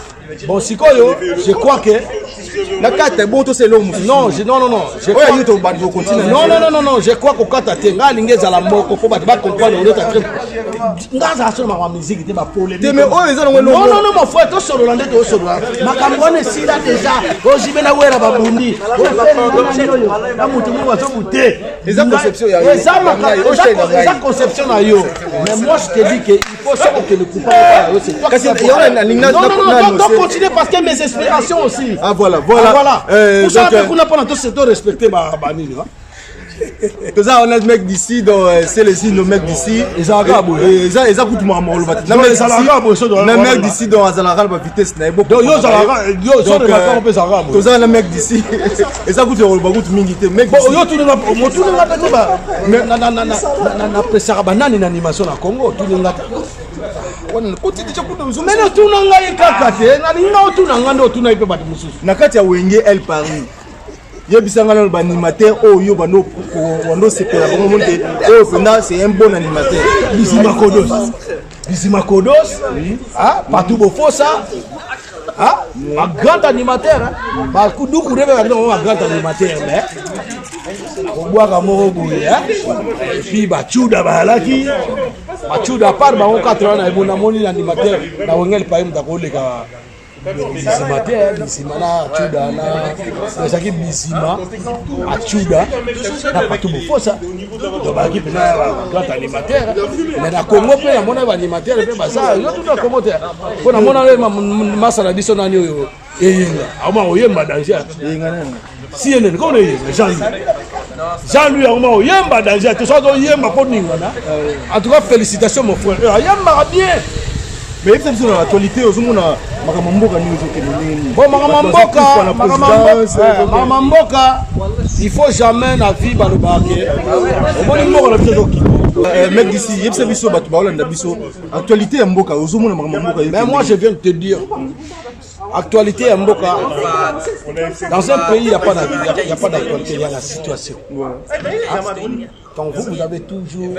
bon sikoyo je crois que La carte est bon, tout c'est l'homme. Non, non. Je crois je crois qu'au Kata Tenga, l'ingé à la mort, pour pas comprendre, on est à très. Ngaza sur ma musique, c'était ma polémique. Mais non, mon frère, tout sur le landais, tout sur le landais. Ma campagne est si là déjà. Oh, j'y vais la ouer à Babundi. La mouton va se goûter. Les conceptions, il y a les conceptions, mais moi, je te dis qu'il faut savoir que le coupable, c'est toi qui non, continuez parce que mes inspirations aussi. Ah, voilà. Pour ça, on n'a pas tout ce temps respecté ma banni. Tout ça, on a des mecs d'ici, c'est les signes, nos mecs d'ici. Ils ont agabou. Ils ont coûté moi, le mec d'ici, dans Azalaral, ma vitesse, n'a pas. Donc, tout ça, les mecs d'ici. Ils ont coûté le bagout mingité. Mec, yo tout le monde, mais na presara banani na animation na Congo, tout le monde. Mais non, tout le monde est kakate. Na linga tout le monde, tout le monde est mususu. Nakati ya Wenge El Paris. Yebisanga na animateur oyo bano sepela bango monte oyo pena c'est un bon animateur. Bizima Kodos, ah, Patou Bofosa, ah, un grand animateur, hein. Bah, Koudou Koudé va dire un grand animateur, mais on boit comme Morogoué, hein. Et puis Bachouda Balaki, Bachouda part, bah on 4 ans, et bon amoni l'animateur, la Wengel Paim d'Akole ka. Bizima te, Bizima na Chuda na Saki Bizima a Chuda na Patou Bofosa. Donc ba équipe na grand animateur, mais na Congo pe na mona ba animateur pe ba ça, yo tout na Congo te. Ko na mona le masala biso na nyo eyinga. Ama oyemba danger. Eyinga nani? CNN ko ne Jean-Louis Armand oyemba danger, tout ça do yemba ko ninga na. En tout cas félicitations mon frère. Yemba bien. Mais il faut l'actualité aux gens Makamamboka nous bon Makamamboka il faut jamais la vie dans le baquet. Mec d'ici, il y a des biso actualité Mboka aux gens Makamamboka. Mais moi je viens de te dire actualité Mboka dans un pays il n'y a pas d'actualité, il y a la situation. Quand vous avez toujours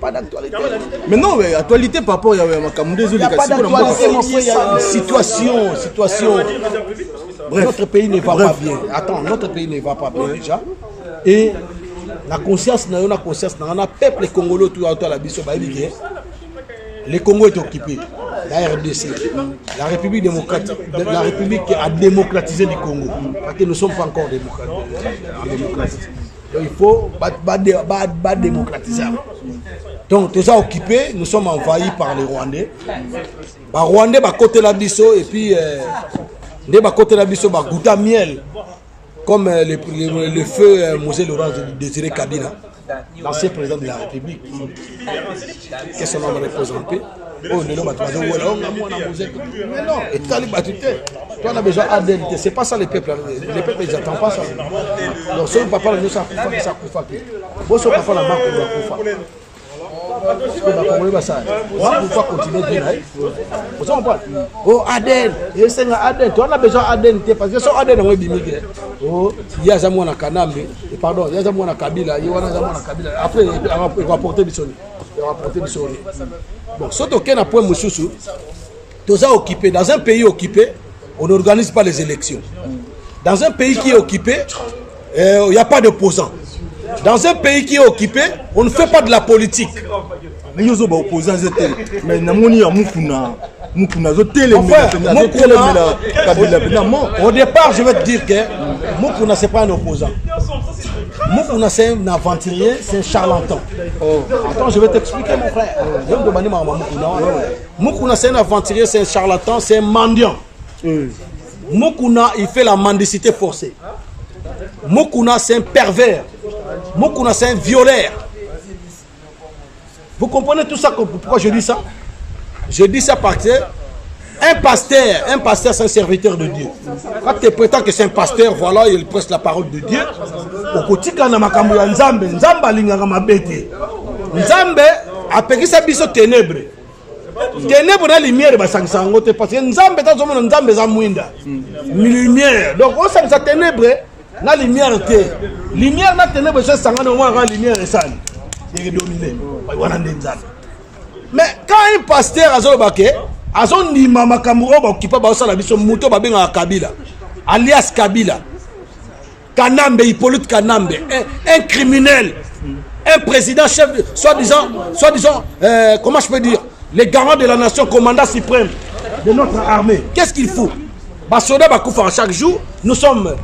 pas d'actualité. Mais non, mais actualité par rapport à Makamundé, il n'y a pas d'actualité, mon frère, il y a une situation. Bref, notre pays ne va pas bien. Attends, notre pays ne va pas bien déjà. Et la conscience, on a peuple congolais tout à la biso. Le Congo est occupé, la RDC, la République démocratique, la République a démocratisé le Congo, parce que nous ne sommes pas encore démocratisés. Donc il faut pas démocratiser. Donc tout ça occupé, nous sommes envahis par les Rwandais. Les Rwandais sont côté la biso et puis les côté la biso goûter miel, comme le feu Mosé Laurent Désiré Kabila. L'ancien président de la République, qu'est-ce qu'on a représenté? Oh, mais non, toi, on a besoin d'ADN. C'est pas ça les peuples. Les peuples, ils n'attendent pas ça. Donc, si on ne parle pas de nous, ça coupe. Bon, si on ne parle pas de la marque, on va pourquoi continuer bien? Oh, ADN, on a besoin d'ADN parce que son ADN est limité. Oh, il y a Zamouana Kanambe, pardon, il y a Zamouana Kabila, il y a Zamouana Kabila. Après, il va porter du sonnet. Bon, sauf aucun point, monsieur, tout ça occupé. Dans un pays occupé, on n'organise pas les élections. Dans un pays qui est occupé, il n'y a pas d'opposants. Dans un pays qui est occupé, on ne fait pas de la politique. Mais nous sommes opposants, mais au départ, je vais te dire que Moukouna, ce n'est pas un opposant. Moukouna, c'est un aventurier, c'est un charlatan. Attends, je vais t'expliquer, mon frère. Moukouna, c'est un aventurier, c'est un charlatan, c'est un mendiant. Moukouna, il fait la mendicité forcée. Moukouna, c'est un pervers. Moukouna, c'est un violeur. Vous comprenez tout ça? Pourquoi je dis ça? Je dis ça parce que un pasteur, c'est un serviteur de Dieu. Quand tu prétends que c'est un pasteur, voilà, il presse la parole de Dieu. Au quotidien, Nzambe a pris sa biso ténèbre. Ténèbre na lumière basangisa ngo te parce que Nzambe ta zomo Nzambe za mwinda. Lumière. Donc on s'en ténèbre na lumière te. Lumière na ténèbre c'est sangana mo ra lumière esali. Il est dominé. Wana Nzambe. Mais quand un pasteur a son imam Kamuro qui peut passer la mission Mouto Babinga Kabila, alias Kabila, Kanambe, Hippolyte Kanambe, un criminel, un président chef, soi-disant, comment je peux dire, les garants de la nation, commandant suprême de notre armée. Qu'est-ce qu'il faut? Basoda Bakoufa chaque jour, nous sommes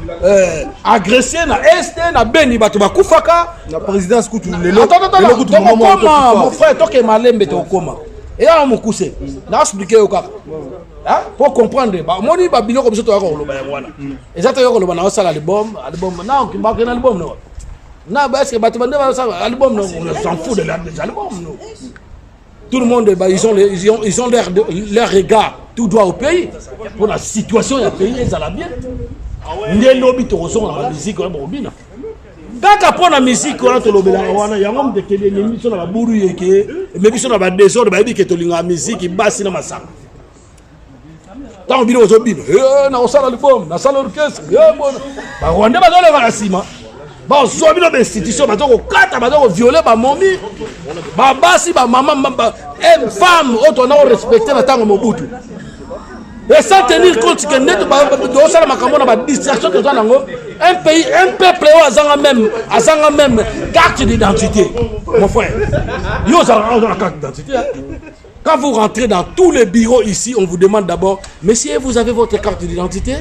agressés na Est, na Beni Batou Bakoufaka. La présidence coûte les Attends, mon frère, toi qui es malin, mais tu es au coma. Et là, on m'a couché. Là, je expliqué au cas. Pour comprendre, moi, je vais comme ça, tu vas voir. Et ça, tu vas voir, on a l'album. Non, tu vas voir l'album. Non, parce que tu vas voir l'album, on s'en fout de l'album. Tout le monde, ils ont leur regard tout droit au pays. Pour la situation, il y a pays, ils allaient bien. Il y a lobby qui ressort dans la musique, quand après la musique, il y a un homme qui est l'émission de la bourre, l'émission de la désordre, il y a la musique qui basse dans ma salle. Quand on vient aux obines, on a un album, on a un orchestre, on a un racisme. Bon, si on a une institution, on a violé ma mamie, ma basse, ma maman, une femme, on a respecté la temps de Mobutu. Et sans tenir compte que net de distraction que un pays, un peuple a même carte d'identité. Mon frère, ils ont la carte d'identité. Quand vous rentrez dans tous les bureaux ici, on vous demande d'abord, monsieur, vous avez votre carte d'identité?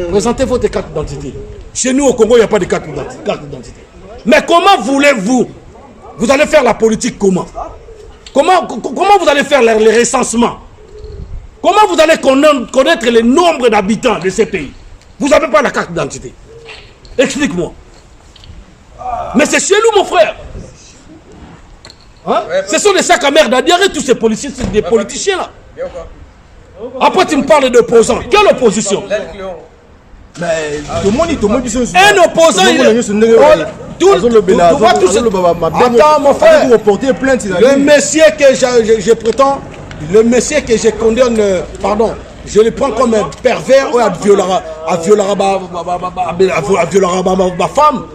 Présentez votre carte d'identité. Chez nous au Congo, il n'y a pas de carte d'identité. Mais comment voulez-vous? Vous allez faire la politique comment? Comment vous allez faire les recensements? Comment vous allez connaître le nombre d'habitants de ces pays? Vous n'avez pas la carte d'identité. Explique-moi. Mais c'est chez nous, mon frère. Hein? Ce sont des sacs à merde à dire tous ces politiciens là. Après, tu me parles d'opposants. Quelle opposition? Mais tout le monde un opposant, attends, mon frère. Le monsieur que je prétends, le monsieur que je condamne, pardon, je le prends comme un pervers ou à violera ma femme.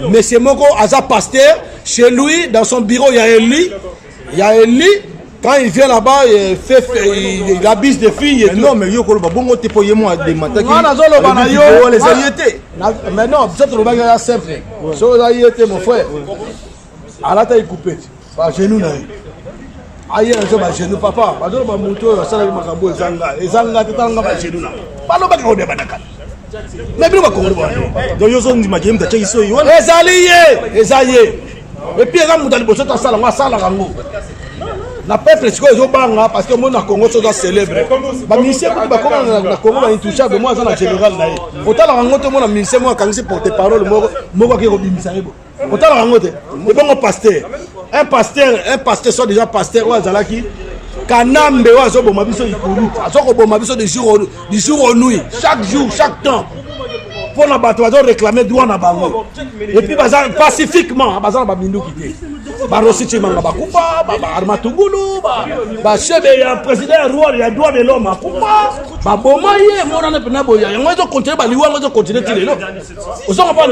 Monsieur Mogo, Aza pasteur, chez lui, dans son bureau, il y a un lit. Quand il vient là-bas, il abuse des filles. Non, mais yo kolo babongo te poye moi des mataki. Non, les ayétés. Mais non, peut-être le bagage est simple. So les ayétés, mon frère. À la taille coupée. Pas genou na. Aïe, je ba genou papa. Pas de ba moto, ça la makambo ezanga tetanga ba genou na. Pas le bagage de banaka. Mais bien ba kongo ba. Donc yo son di makem ta tchiso yo. Ezaye. Et puis là mudali boso ta sala nga sala rango. La peuple est parce que mon Congo soit célèbre. Les ministères qui sont Congo sont intouchables. Moi, je suis général. Autant la rencontre, mon ministère, moi, quand je porte parole, moi, qui est autant la rencontre. Et bon, un pasteur, soit déjà pasteur, ou Azalaki, Kanambe, ou Azobo, Mabiso, Azobo, Mabiso, du jour au nuit, chaque jour, chaque temps. Pour la bateau, réclamer droit à Bango. Et puis, pacifiquement, Bazan Babindou qui Barossi Chimanga Bakupa, Armatugulu, chef et président roi, il y a droit de l'homme à Kupa, Babomaye, Morane Penaboya, et moi je continue, moi je continue, on s'en va pas,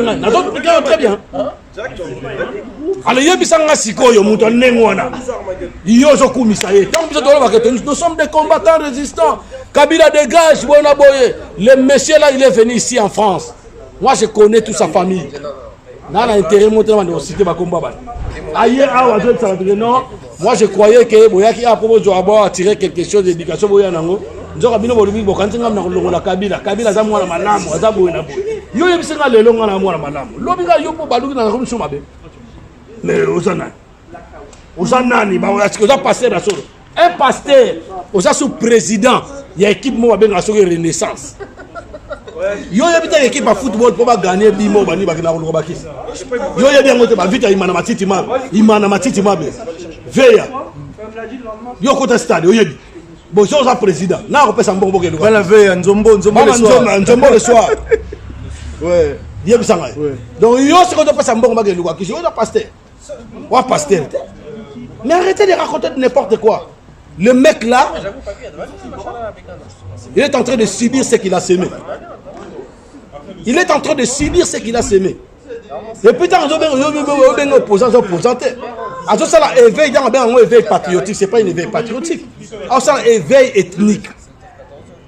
très bien. Alors, il y a des gens qui ont été nous sommes des combattants résistants. Kabila dégage, le monsieur là, il est venu ici en France. Moi, je connais toute sa famille. Dans l'intérêt, de citer non, moi je croyais que Boyaki a proposé à tirer quelque chose d'éducation. Un pasteur, aux sous-président, il y a une équipe qui a Renaissance. Il y a une équipe de football pour gagner 10 mots. Il y a bien vite, il y a Veya. Il y a un stade. Bon, je suis président. Là, on peut s'en bon. La veille, Nzombo le soir. Ouais. Donc, il y a ce qu'on peut s'en bon. Il y a un pasteur. Mais arrêtez de raconter n'importe quoi. Le mec là, il est en train de subir ce qu'il a semé. Il est en train de subir ce qu'il a semé. Et putain, on a opposant. Alors ça, l'éveil, dans un éveil patriotique, c'est pas un éveil patriotique. Alors ça, l'éveil ethnique.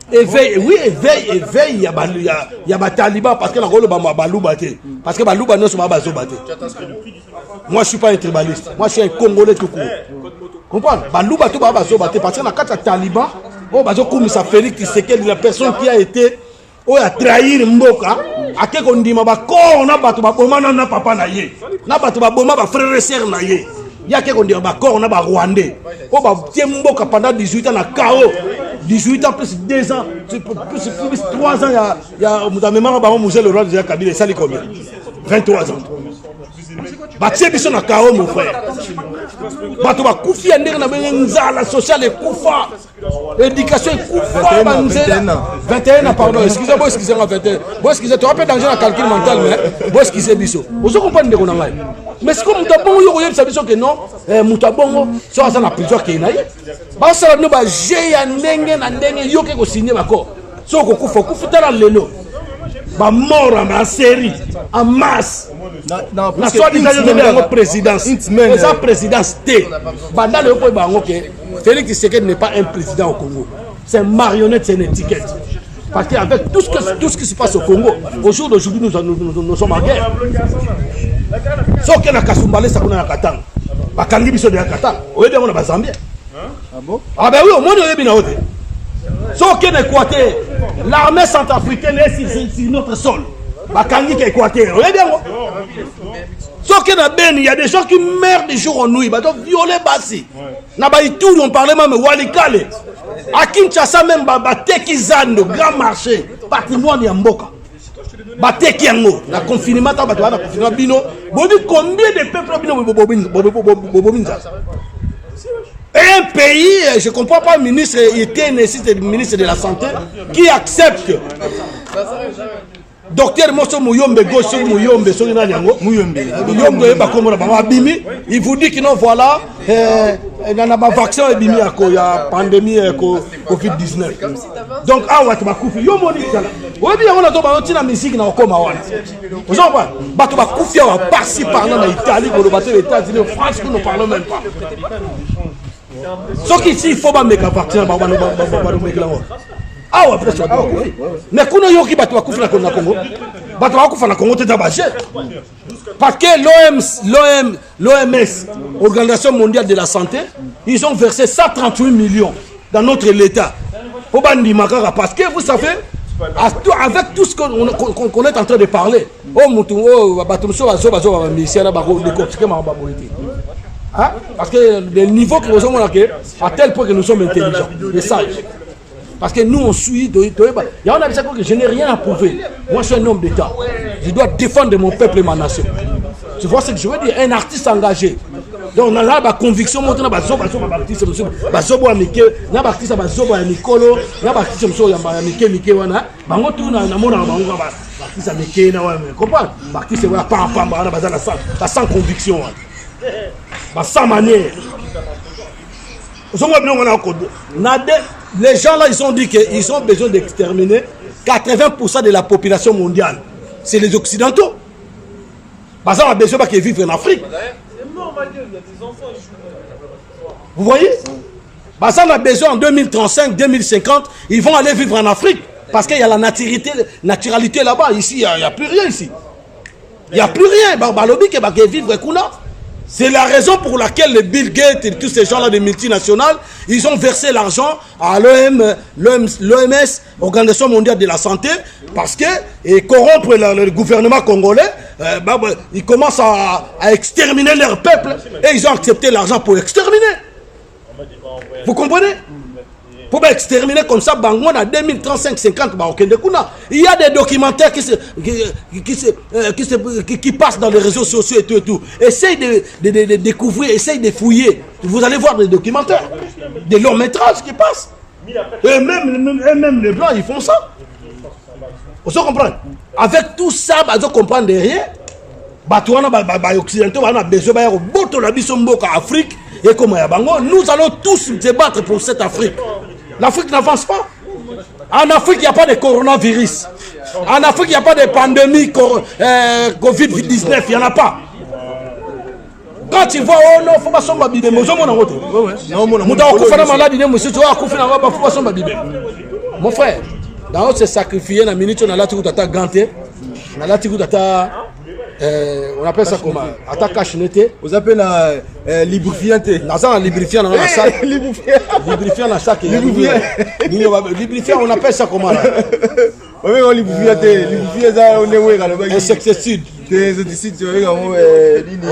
Éveil, oui, éveil, il y a des talibans parce que la rôle est balouba. Parce que balouba ne sont pas bazobaté. Moi, je suis pas un tribaliste. Moi, je suis un Congolais tout court. Comprends? Balouba tout bazobaté parce que dans les talibans, oh, comme ça, Félix Tshisekedi, la personne qui a été, oh, a trahi Mboka, à quel qu'on dit, ma corps, on a battu ma papa naïe, n'a battu ma frère et sœur naïe. Il y a quelqu'un qui dit, ma corps, on a battu Rwandais. Oh, bah, tiens Mboka pendant 18 ans, à KO. 18 ans plus 2 ans, plus 3 ans, il y a dans mémoire de le roi de Kabila, ça les combien 23 ans. Batie biso na KO mon frère. Bato ba kufi ndenge na benza social et kufa. Éducation et kufa banzela. 21 ans pardon, excusez-moi 21. Bon excusez, tu as pas danger dans calcul mental mais bon excusez biso. Vous comprenez ndeko na ngai. Mais c'est comme mutabongo yo koyebisa biso que non, mutabongo so asa na plusieurs kenayi. Ba sala no ba je ya ndenge na ndenge yo ke ko signer bako. So ko kufa kufutala lelo. Ba mort en série, en masse. Na soit disant que présidence, mais sa présidence T. Pendant le point bango que Félix Tshisekedi n'est pas un président au Congo. C'est une marionnette, c'est une étiquette. Parce qu'avec tout ce qui se passe au Congo, au jour d'aujourd'hui, nous sommes en guerre. Sauf que na Kasumbale, ça connaît la Katanga. Bakangi biso de la Katanga. Au lieu de on a Zambie. Ah bon? Ah ben oui, au moins on est bien haut. Sauf que l'Équateur, l'armée centrafricaine est sur notre sol. Bakangi qui est Équateur. Vous voyez bien? Sauf que dans Ben, il y a des gens qui meurent du jour en nuit. Ils sont violés bassi. Dans Baïtouri, on parlait même de Walikale. À Kinshasa, même, Bateki Zando, grand marché, patrimoine Yamboka. Bateki Yango, la confinement, la confinement Bino. Combien de peuples Bobobinza? Un pays, je ne comprends pas, ministre, il était ministre de la Santé, qui accepte. Docteur Mosso Mouyombe, Gosso Mouyombe, il vous dit que non, voilà, il y a un vaccin, il y a une pandémie Covid-19. Donc, ah ouais, tu m'as coupé. Yo, mon Dieu, on a la musique dans le coma. Vous savez pas, tu m'as coupé, on va passer par là, en Italie, pour le bateau, les États-Unis, en France, nous ne parlons même pas. Sauf qu'ici, il faut pas mettre un vaccin, ah ouais, peut-être mais quand on y a qui Congo, parce que l'OMS, Organisation mondiale de la santé, ils ont versé 138 millions dans notre l'État. Parce que vous savez, avec tout ce qu'on est en train de parler, parce que le niveau que nous sommes à tel point que nous sommes intelligents et sages. Parce que nous on suit, il y a que je n'ai rien à prouver. Moi je suis un homme d'État. Je dois défendre mon peuple et ma nation. Tu vois ce que je veux dire? Un artiste engagé. Donc on a là la conviction, on a sans conviction, sans manière. Les gens là, ils ont dit qu'ils ont besoin d'exterminer 80% de la population mondiale. C'est les Occidentaux. Parce qu'on a besoin qu'ils vivent en Afrique. Vous voyez? Parce qu'on a besoin en 2035, 2050, ils vont aller vivre en Afrique. Parce qu'il y a la naturalité là-bas. Ici, il n'y a plus rien ici. Il n'y a plus rien. C'est la raison pour laquelle les Bill Gates et tous ces gens-là des multinationales, ils ont versé l'argent à l'OMS, Organisation mondiale de la santé, parce que corrompre le gouvernement congolais, ils commencent à exterminer leur peuple et ils ont accepté l'argent pour exterminer. Vous comprenez? Pour exterminer comme ça, Bangon à 2035-50, il y a des documentaires qui passent dans les réseaux sociaux et tout et tout. Essayez de découvrir, essayez de fouiller. Vous allez voir des documentaires, des longs métrages qui passent. Et même les Blancs, ils font ça. Vous comprenez? Avec tout ça, vous comprenez derrière. Les Occidentaux ont besoin de Afrique. Et comme nous allons tous se battre pour cette Afrique. L'Afrique n'avance pas. En Afrique, il n'y a pas de coronavirus. En Afrique, il n'y a pas de pandémie Covid-19. Il n'y en a pas. Quand tu vois, oh non, faut pas somber bibé, mais on a autre. Mouta okufana malade, monsieur, tu vois, okufana pas, faut pas somber bibé. Mon frère, dans ce sacrifié, na minute, on a là tout à ta ganté, on a là tout à ta, on appelle ça comment? Attaque cachinette. Vous appelez la lubrifiante. Dans lubrifiant dans la sac. Lubrifiant dans la sac. Lubrifiant, on appelle ça comment là? Oui, on lubrifiant, on est où là? Insecticide.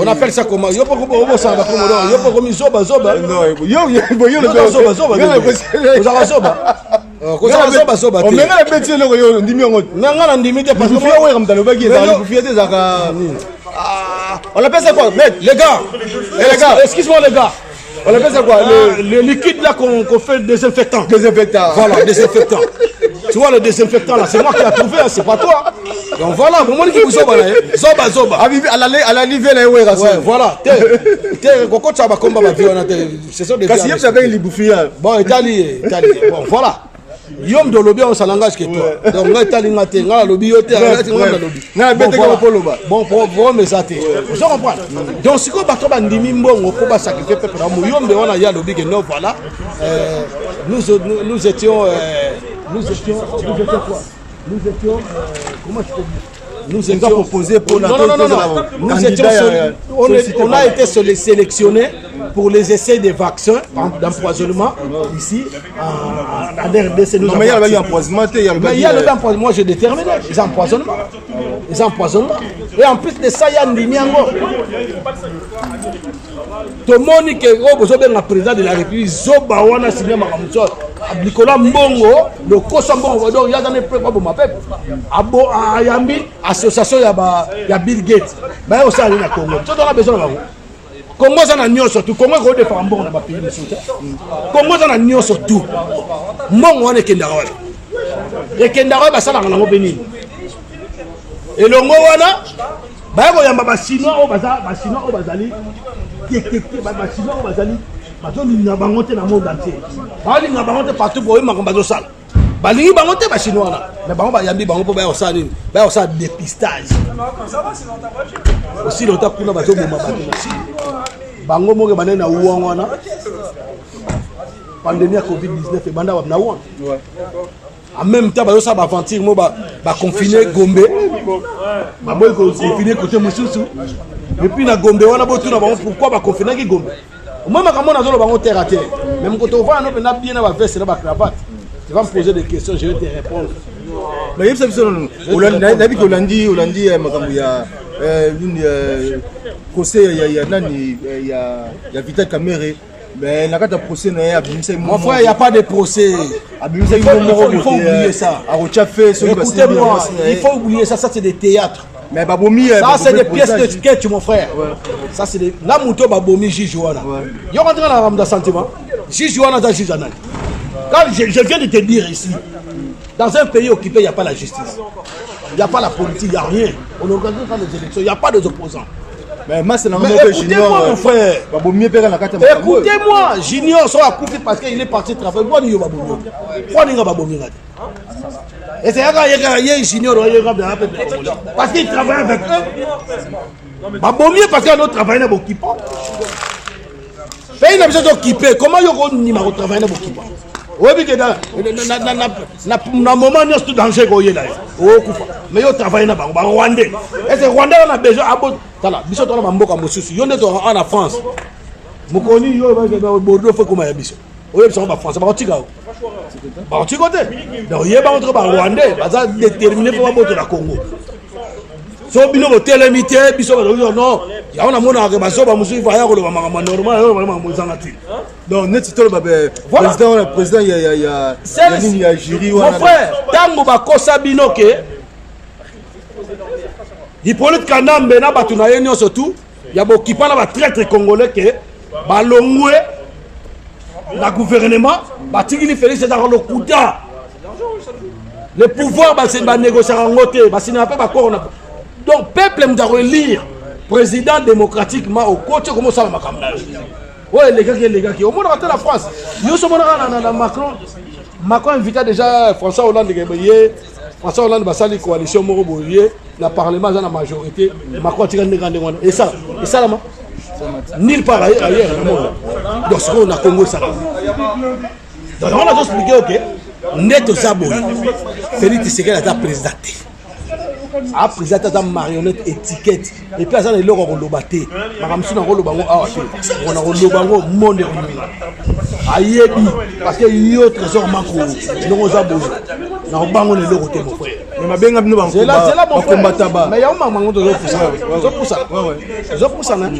On appelle ça comment? Yo pas comment ça va comme non? Yo pas comme zoba. Non, yo zoba. Vous avez zoba. Zoba. On met la petite là, on dit mieux. Non, on dit mieux parce que ouais comme dans le baguette, on appelle ça quoi? Les gars, excuse-moi les gars. On appelle ça quoi? Le liquide là qu'on fait désinfectant. Voilà, désinfectant. Tu vois le désinfectant là, c'est moi qui l'ai trouvé, c'est pas toi. Donc voilà, vous m'avez dit que vous zoba là. Zoba. À la niveau là, ouais, voilà. T'es coco ça va combat violent. C'est ça de. Kasi yep avec les bouffias. Bon, Italie. Bon, voilà. Yom de lobby on se langage que toi. Donc là Italie ngate, ngala lobby yote, ngala bete ko poloba. Bon, pour me ça te. Vous comprenez? Donc si ko bato ba ndimi mbongo ko ba sacrifier peuple na yom de wana ya lobby que non voilà. Nous étions quoi? Comment je peux dire? Nous étions proposés pour la on a été sélectionnés pour les essais des vaccins d'empoisonnement ici en RDC. Mais il y a l'empoisonnement. Il y a l'empoisonnement, moi j'ai déterminé les empoisonnements. Et en plus de ça, il y a un Ndimiango. Tout le monde qui est le président de la République, Zoba wana signé Makamucho, Abdikola Mbongo, le Kosambongo, il y a dans les peuples, Abo Ayambi, association ya Bill Gates. Mais aussi à l'Ina Congo. Tu as besoin de vous. Congo ça n'a nio surtout. Congo est défend Mbongo dans le pays de Soudan. Congo ça n'a nio surtout. Mbongo on est Kendara. Et Kendara va ça dans le Bénin. Et le Mwana, bah yamba ba Chinois au bazali. Chinois au bazali. Bazoli na bangote na monde entier. Bali na bangote partout pour eux makambazo sala. Balingi bangote ba Chinois na. Mais bango ba yambi bango po ba osani. Ba osa dépistage. Aussi longtemps kuna bazo bomba bato na si. Bango mo ke banana na uwa wana. Pandémie ya Covid-19 banda wa na uwa. En même temps, ça va aventure, va confiner Gombe. Va confiner côté Moussoussou. Et puis, na Gombe, on a beau tout pourquoi va confiner Gombe. Moi, je vais terre à terre. Même quand on va, on a bien la veste, la cravate. Tu vas me poser des questions, je vais te répondre. Mais il y a procès, il y a Vital Kamere. Mais la carte de procès, mon frère, il n'y a pas de procès. Il faut oublier ça. Écoutez-moi, il faut oublier ça. Ça, c'est des théâtres. Ça, c'est des pièces de sketch, mon frère. Ça, c'est des. Là, Mouto Babomi, Jijouana. Il y a rentré dans la rame de sentiment. Jijouana, dans Jijouana. Quand je viens de te dire ici, dans un pays occupé, il n'y a pas la justice. Il n'y a pas la politique, il n'y a rien. On organise les élections, il n'y a pas d'opposants. Mais écoutez-moi mon frère. Écoutez-moi, Junior soit coupé parce qu'il est parti travailler. Et c'est un Junior parce qu'il travaille avec eux. Parce qu'il y a d'autres travailleurs dans l'équipe. Pays n'a besoin d'occuper. Comment il y a un numéro de travail dans l'équipe? Oui, mais dans un moment, il y a tout danger. Mais il travaille dans le Rwandais. Et c'est Rwandais on a besoin. Tala, biso tona mamboka mosusu. Yo ndeto en France. Mukoni yo ba Bordeaux faut comme ya biso. Oyo biso ba France ba otika. Ba otika te. Donc yeba entre ba Rwandais, ba za déterminer pour ba boto la Congo. So bino ko telemité biso ba non. Ya on a mona ke ba so ba musu va ya ko ba mama normal yo ba mo zangati. Donc net tolo ba président il y a jury mon frère, tango ba kosa bino ke Hippolyte Kanambe na batu na yenyo surtout ya bokipa na ba traître congolais ke balongwe la gouvernement batiki ni Félix dans le kuta le pouvoir ba négocier en ngote ba sina pas ba ko donc peuple m'ta relire président démocratiquement au côté comment ça makamba ouais les gars qui au monde dans la France yo so mona na Macron invité déjà François Hollande François Hollande basali coalition moko boye na parlement dans la majorité Macron tika ndengande wana et ça là nulle part ailleurs dans le monde. Donc ce qu'on a Congo ça. Donc on a expliqué OK. Neto Sabo. Félix Tshisekedi est président. A présenté ta marionnette étiquette et puis ça les loko kolobate makamsu na kolobango awa te on a kolobango monde ayebi parce que yo trésor mako ndongo za bozo na bango le loko te mon frère mais mabenga bino bango c'est là mon frère combattant mais ya mamango to zo poussa na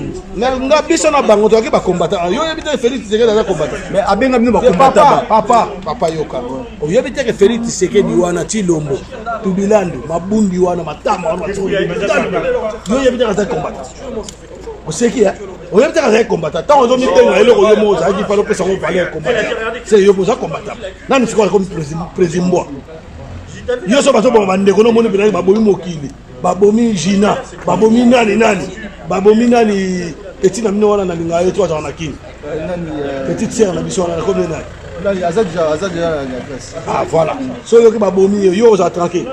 nga biso na bango to ki ba combattant yo yebi te Félix Tshisekedi za combattant mais abenga bino ba combattant papa yoka o yebi te Félix Tshisekedi wana Chilombo Tubilando mabundi wana matama wana yo yebi te za combattant o sait qui on yebi te za combattant tant on zo mi tenga ele ko yo mo za ki falo pesa ngo fale combattant c'est yo boza combattant nani siko comme président yo so bato ba ndeko no moni bila babomi mokili babomi jina babomi nani petit na mino wana na linga yo to na kini petit sœur na biso na comme nani azad ah voilà so yo ki babomi yo oza tranquille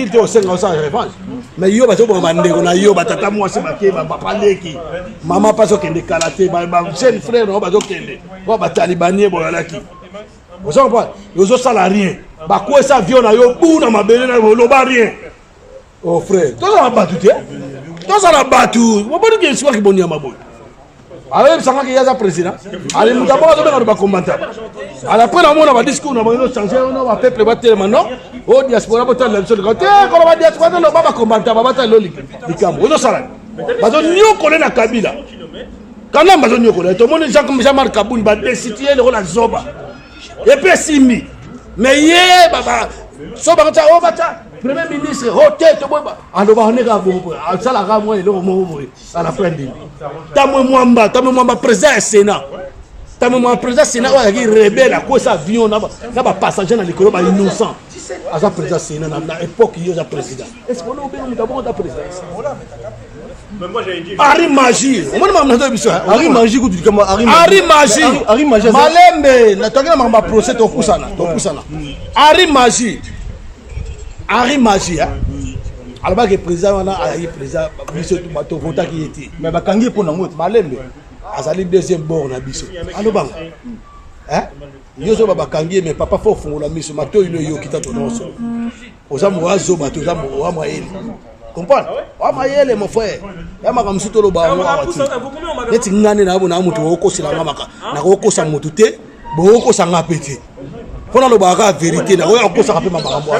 te au sein de sa revanche mais yo bato ba ndeko na yo batata mwasi bake ba paleki mama paso kende kalaté ba jeune frère no bato kende ba batalibanie bolalaki vous savez pas yo salarié ba quoi ça vion na yo bu na mabele na lo ba rien oh frère to ça ba tout to ça la batu mo boni ke swa ki boni ya maboy avec ça que yaza président allez nous d'abord on ba commentaire à la fin on a discours on va changer on va peuple ba tellement non au diaspora ba tal le côté ko ba diaspora no ba commentaire ba ta lo likam on sala ba zo nyo ko na Kabila kana ba zo nyo ko to mon Jean-Marc Kabouni ba destituer le la zoba et puis Simi mais yé baba so ba ta o bata premier ministre hotel to boba alo ba honeka bo sala ga mo le mo bo ala prendre tamwe mwamba président Sénat tamwe mwamba président Sénat o yaki rebelle à cause avion na ba passager na likolo ba innocent asa président Sénat na époque yo za président est-ce qu'on a bien d'abord da président Mais moi j'ai dit. Ari Magie, on m'a demandé biso. Ari Magie ko dikama Ari Magie. Malembe, na toki na mamba procès to kusana. Ari Magie. Alors que président wana ayi président biso to bato vota ki était. Mais bakangi po na ngoto Malembe. Azali deuxième bord na biso. Alo bang. Yo zo bakangi mais papa fo fungola miso mato ilo yo kita to noso. Ozamu wazo bato ozamu wa maeli. Comprendre? Wa mayele mon frère. Ya makamsu to lo ba wa wati. Neti ngane na abo na mutu oko sila ngamaka. Na oko sa mutu te, bo oko sa ngapete. Fona lo ba ka vérité na oko sa kape makambo.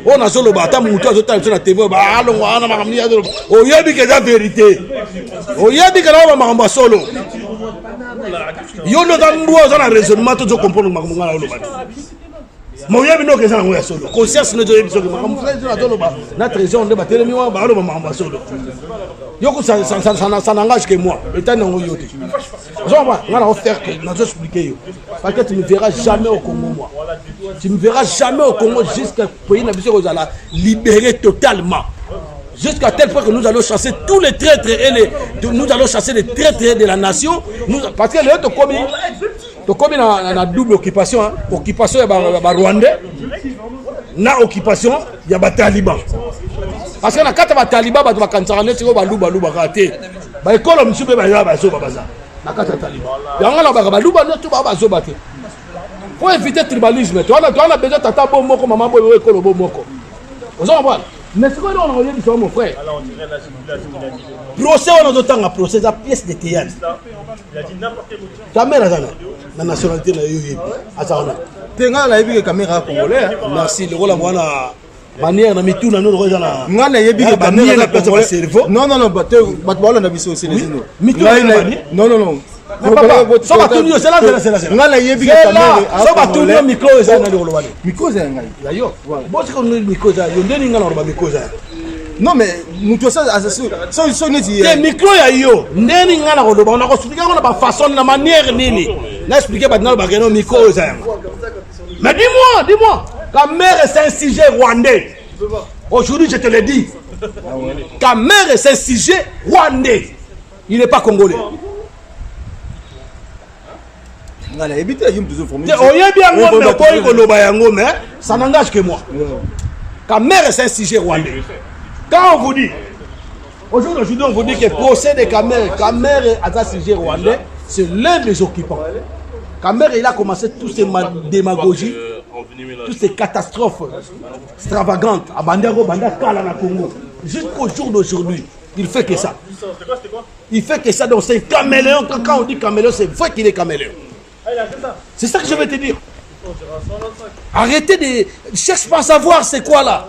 O na so lo ba ta mutu azota na TV ba alo ngwana makamni ya zo. O yebi ke za vérité. O yebi ke na ba makambo solo. Yo no ga mbuo za na raisonnement to zo comprendre makambo ngana lo ba. Moya bino ke sana ngoya solo conscience no joyebi solo makambo frère na tolo ba na trésor de batele mi wa ba lo makambo solo yoko ça n'engage que moi état non yote genre moi on va faire que na zo expliquer yo parce que tu ne verras jamais au Congo moi tu ne verras jamais au Congo jusqu'à pays na biso ko zala libérer totalement jusqu'à tel point que nous allons chasser tous les traîtres et nous allons chasser les traîtres de la nation parce que le to komi to comme na double occupation occupation ya ba Rwandais na occupation ya ba Taliban parce que na kata ba Taliban ba kantsaka neti ko ba luba kate ba ekolo msube ba ya ba so ba baza na kata Taliban yanga na ba luba no to ba zo ba te faut éviter tribalisme to na besoin tata bomoko mama boyo ekolo bomoko ozo ba mais c'est quoi on a dit mon frère procès on a d'autant procès la pièce de théâtre Il a dit n'importe quoi. caméra la nationalité na yo azana tenga la yebi caméra congolais merci le rôle wana manière na mituna no roza na ngana yebi caméra congolais cerveau non bato wala na biso c'est les ino non so ba tunyo c'est là ngana yebi caméra so ba tunyo micro eza na lo wale micro eza ngai ya yo bo se ko no micro eza yo ndeni ngana ro ba micro eza non mais muto ça so neti te micro ya yo ndeni ngana ko lo ba na ko expliquer ko na ba façon na manière nini na expliquer ba na ba keno micro eza mais dis-moi ta mère est un sujet rwandais aujourd'hui je te le dis ta mère est un sujet rwandais il n'est pas congolais ngala ebité yim toujours formé oyebi yango mais boy ko loba yango mais ça n'engage que moi ta mère est un sujet rwandais quand on vous dit Aujourd'hui, on vous dit que le procès de Kamere à sujet rwandais, c'est l'un des occupants. Kamere, il a commencé toutes ces démagogies, toutes ces catastrophes extravagantes à Bandero, Bandakala, na Congo. Jusqu'au jour d'aujourd'hui, il fait que ça. Il fait que ça, donc c'est caméléon. Quand on dit caméléon, c'est vrai qu'il est caméléon. C'est ça que je vais te dire. Arrêtez de... Cherche pas à savoir c'est quoi là.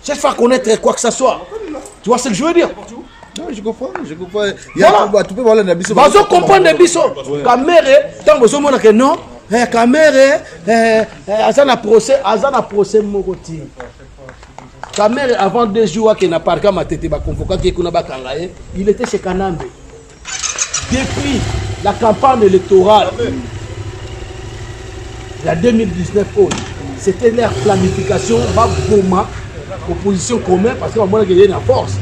Cherche pas à connaître quoi que ce soit. Tu vois ce que je veux dire? Non, je comprends. Voilà. Tu peux voir la biso. Vous comprenez les biso. Kamere, tant que vous avez que non, Kamere, Azana procès Mogoti. Kamere, avant 2 jours qu'il n'a pas convoqué, il était chez Kanambe. Depuis la campagne électorale, la 2019, c'était leur planification, Boma, opposition commune, parce qu'on a gagné la force.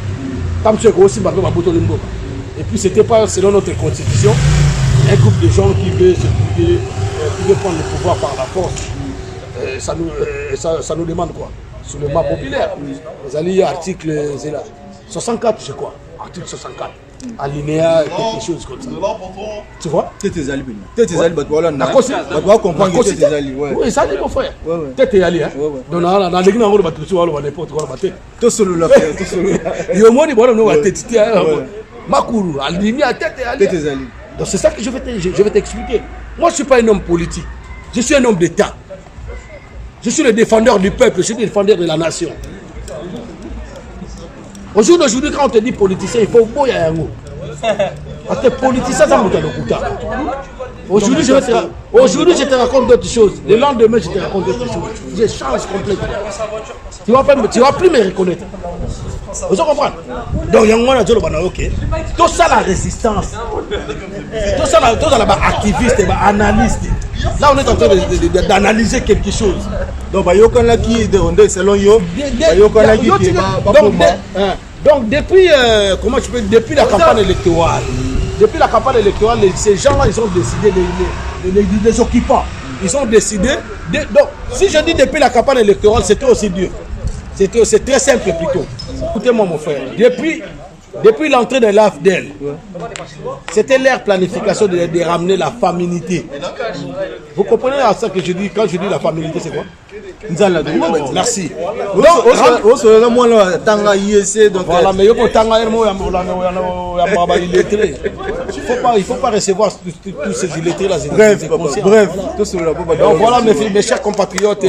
Et puis c'était pas selon notre constitution, un groupe de gens qui veut prendre le pouvoir par la force. Ça nous demande quoi? Sur le map populaire. Vous allez article 64, je crois. Article 64. Alinéa, quelque chose comme ça. Tu vois? Tête tes alliés. Voilà. D'accord, comprendre que tes alliés. Oui, ça dit mon frère. Tête tes alliés. Donc, dans l'église, on va tout voir n'importe quoi. Tout seul là. Et au moins, on va tête. Makuru, alinéa, tête tes alliés. Donc, c'est ça que je vais t'expliquer. Moi, je ne suis pas un homme politique. Je suis un homme d'État. Je suis le défendeur du peuple. Je suis le défendeur de la nation. Aujourd'hui, quand on te dit politicien, il faut boire un mot. Parce que politicien, ça me donne le coup. Aujourd'hui, je te raconte d'autres choses. Le lendemain, je te raconte d'autres choses. Je change complètement. Tu vas plus me reconnaître. Vous comprenez? Donc, il y a un moment où ok. Tout ça, la résistance. Tout ça, la activiste, analyste. Là, on est en train d'analyser quelque chose. Donc, selon yo, donc depuis la campagne électorale, ces gens-là, ils ont décidé les occupants. Ils ont décidé. Donc, si je dis depuis la campagne électorale, c'était aussi dur. C'est très simple plutôt. Écoutez-moi, mon frère. Depuis l'entrée de l'AFDEL, c'était leur planification de ramener la féminité. Vous comprenez à ça que je dis, quand je dis la féminité, c'est quoi? Merci. Voilà, mais il ne faut pas recevoir tous ces illettrés là. Bref. Donc voilà mes chers compatriotes,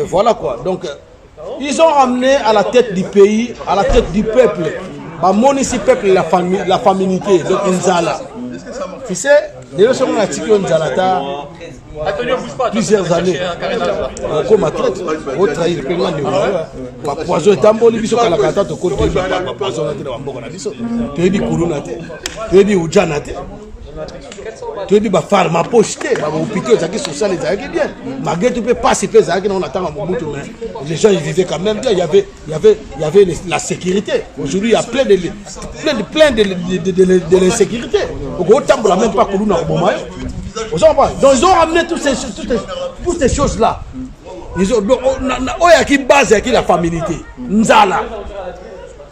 voilà quoi. Donc ils ont ramené à la tête du pays, à la tête du peuple, peuple la féminité, donc Nzala. Tu sais, les gens ont attiré Nzalata plusieurs années. Comme athlète, on trahit le paiement de l'eau. Poison est un bon biso à la carte de côté de poison à la mboka na biso. Tu es dit Kourounate, tu es dit Oudjanate. Tu es dit Pharma pocheté, hôpital social et bien. Malgré tout, tu peux participer, on attend un moment, les gens ils vivaient quand même bien. Il y avait la sécurité. Aujourd'hui, il y a plein de l'insécurité. Autant pour la même pas Kourouna au Bomaï. Donc ils ont ramené toutes ces choses-là. Ils ont qui base qui la féminité. Nzala.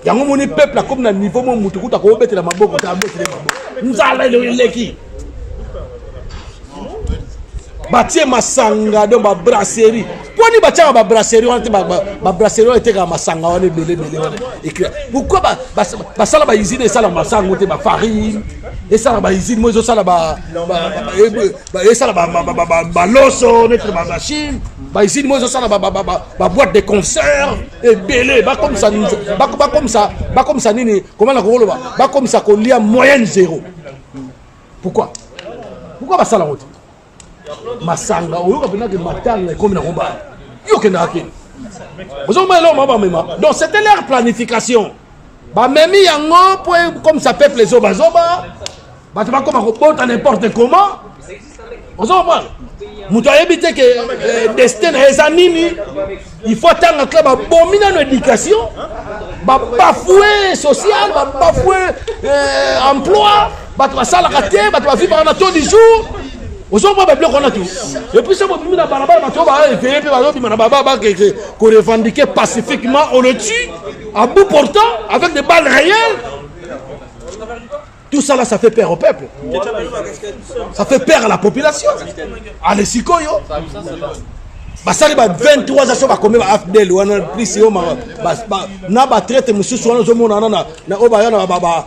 Il y a un peuple comme dans le niveau où tu as besoin de maboko, tu as besoin de maboko. Nzala il est qui? Batie masanga de ma brasserie. Pourquoi ni batia ma brasserie on était ma brasserie on était comme masanga on est belé. Pourquoi ba sala ba usine sala masanga on était ma farine et ça ba usine moi je sala ba loso on était ma machine ba usine moi je sala ba boîte de conserve et belé ba comme ça nini comment la koloba ba comme ça qu'on lia moyenne 0. Pourquoi ba sala on masanga oyo kapena que matanga comme na komba yo kenaki donc c'était leur planification ba memi yango pour comme ça peuple les obazoba ba tu vas comme à n'importe comment on va muto éviter que destin ezanini il faut attendre que ba bomina no éducation ba bafouer social ba bafouer emploi ba tu va ça la rater ba tu va vivre en taux du jour. Aux pas bloquer on a tout. Et puis ça va venir dans balabala, tu vas essayer qu'on revendiquer pacifiquement, on le tue à bout portant avec des balles réelles. Tout ça là, ça fait peur au peuple. Ça fait peur à la population. À les sikoyo. Basali ba 23 ans ba combien ba afdel wana plus yo na ba traite monsieur soana zo mona na oba yana ba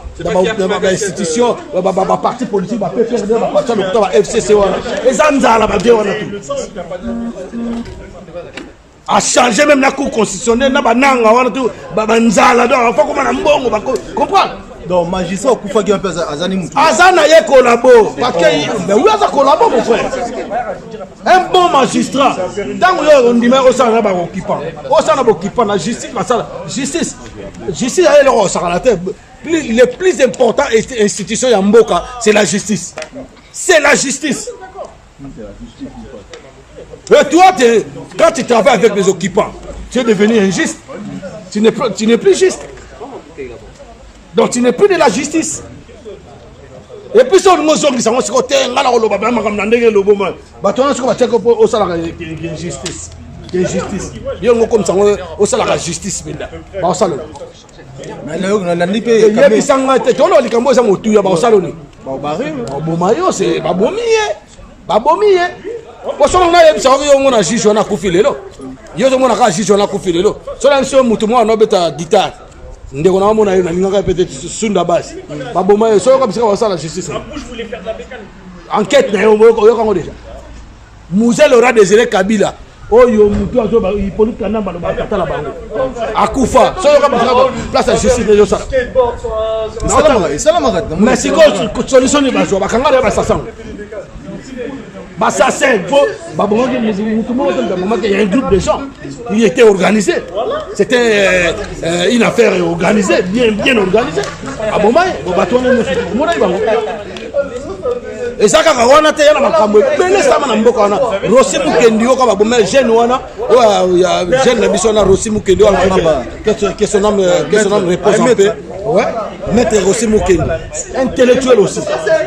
institution ba parti politique ba faire ba parti ba FCC wana ezanzala ba wana tout a changer même la cour constitutionnelle na ba nanga wana tout ba nzala donc faut comment na mbongo ba comprendre. Donc, magistrat, au coup, il y a un peu d'Azani. Azana y collabo. Parce que, mais où est-ce collabo, mon frère? Un bon magistrat. Dans le on dit, mais au sein de l'occupant. Au sein de l'occupant, la justice, justice. Justice, elle est au sein de la tête. Le plus important institution de Mboka, c'est la justice. C'est la justice. Et toi, quand tu travailles avec les occupants, tu es devenu injuste. Tu n'es plus juste. Donc tu n'es plus de la justice. Et puis si on nous dit que c'est un côté, on a justice. Justice. Il y a comme ça, on a la justice. Ndeko na mona na linga peut-être sunda base baboma yo so comme ça la justice enquête na yo kango déjà Mouzel aura désiré Kabila oyo mutu azo ba hippolyte kanamba lo bakata la bango akufa so yo comme ça place la justice de ça mais c'est quoi solution ni bazo bakanga ba sasan Bassassin, il y a un groupe de gens qui étaient organisés. C'était une affaire organisée, bien organisée. À Bomaï, et ça, quand on a été à la Macambo, Rossi Mukendi, jeune, Rossi Mukendi, que son nom repose en paix. Ouais, maître Rossi Mukendi, intellectuel aussi.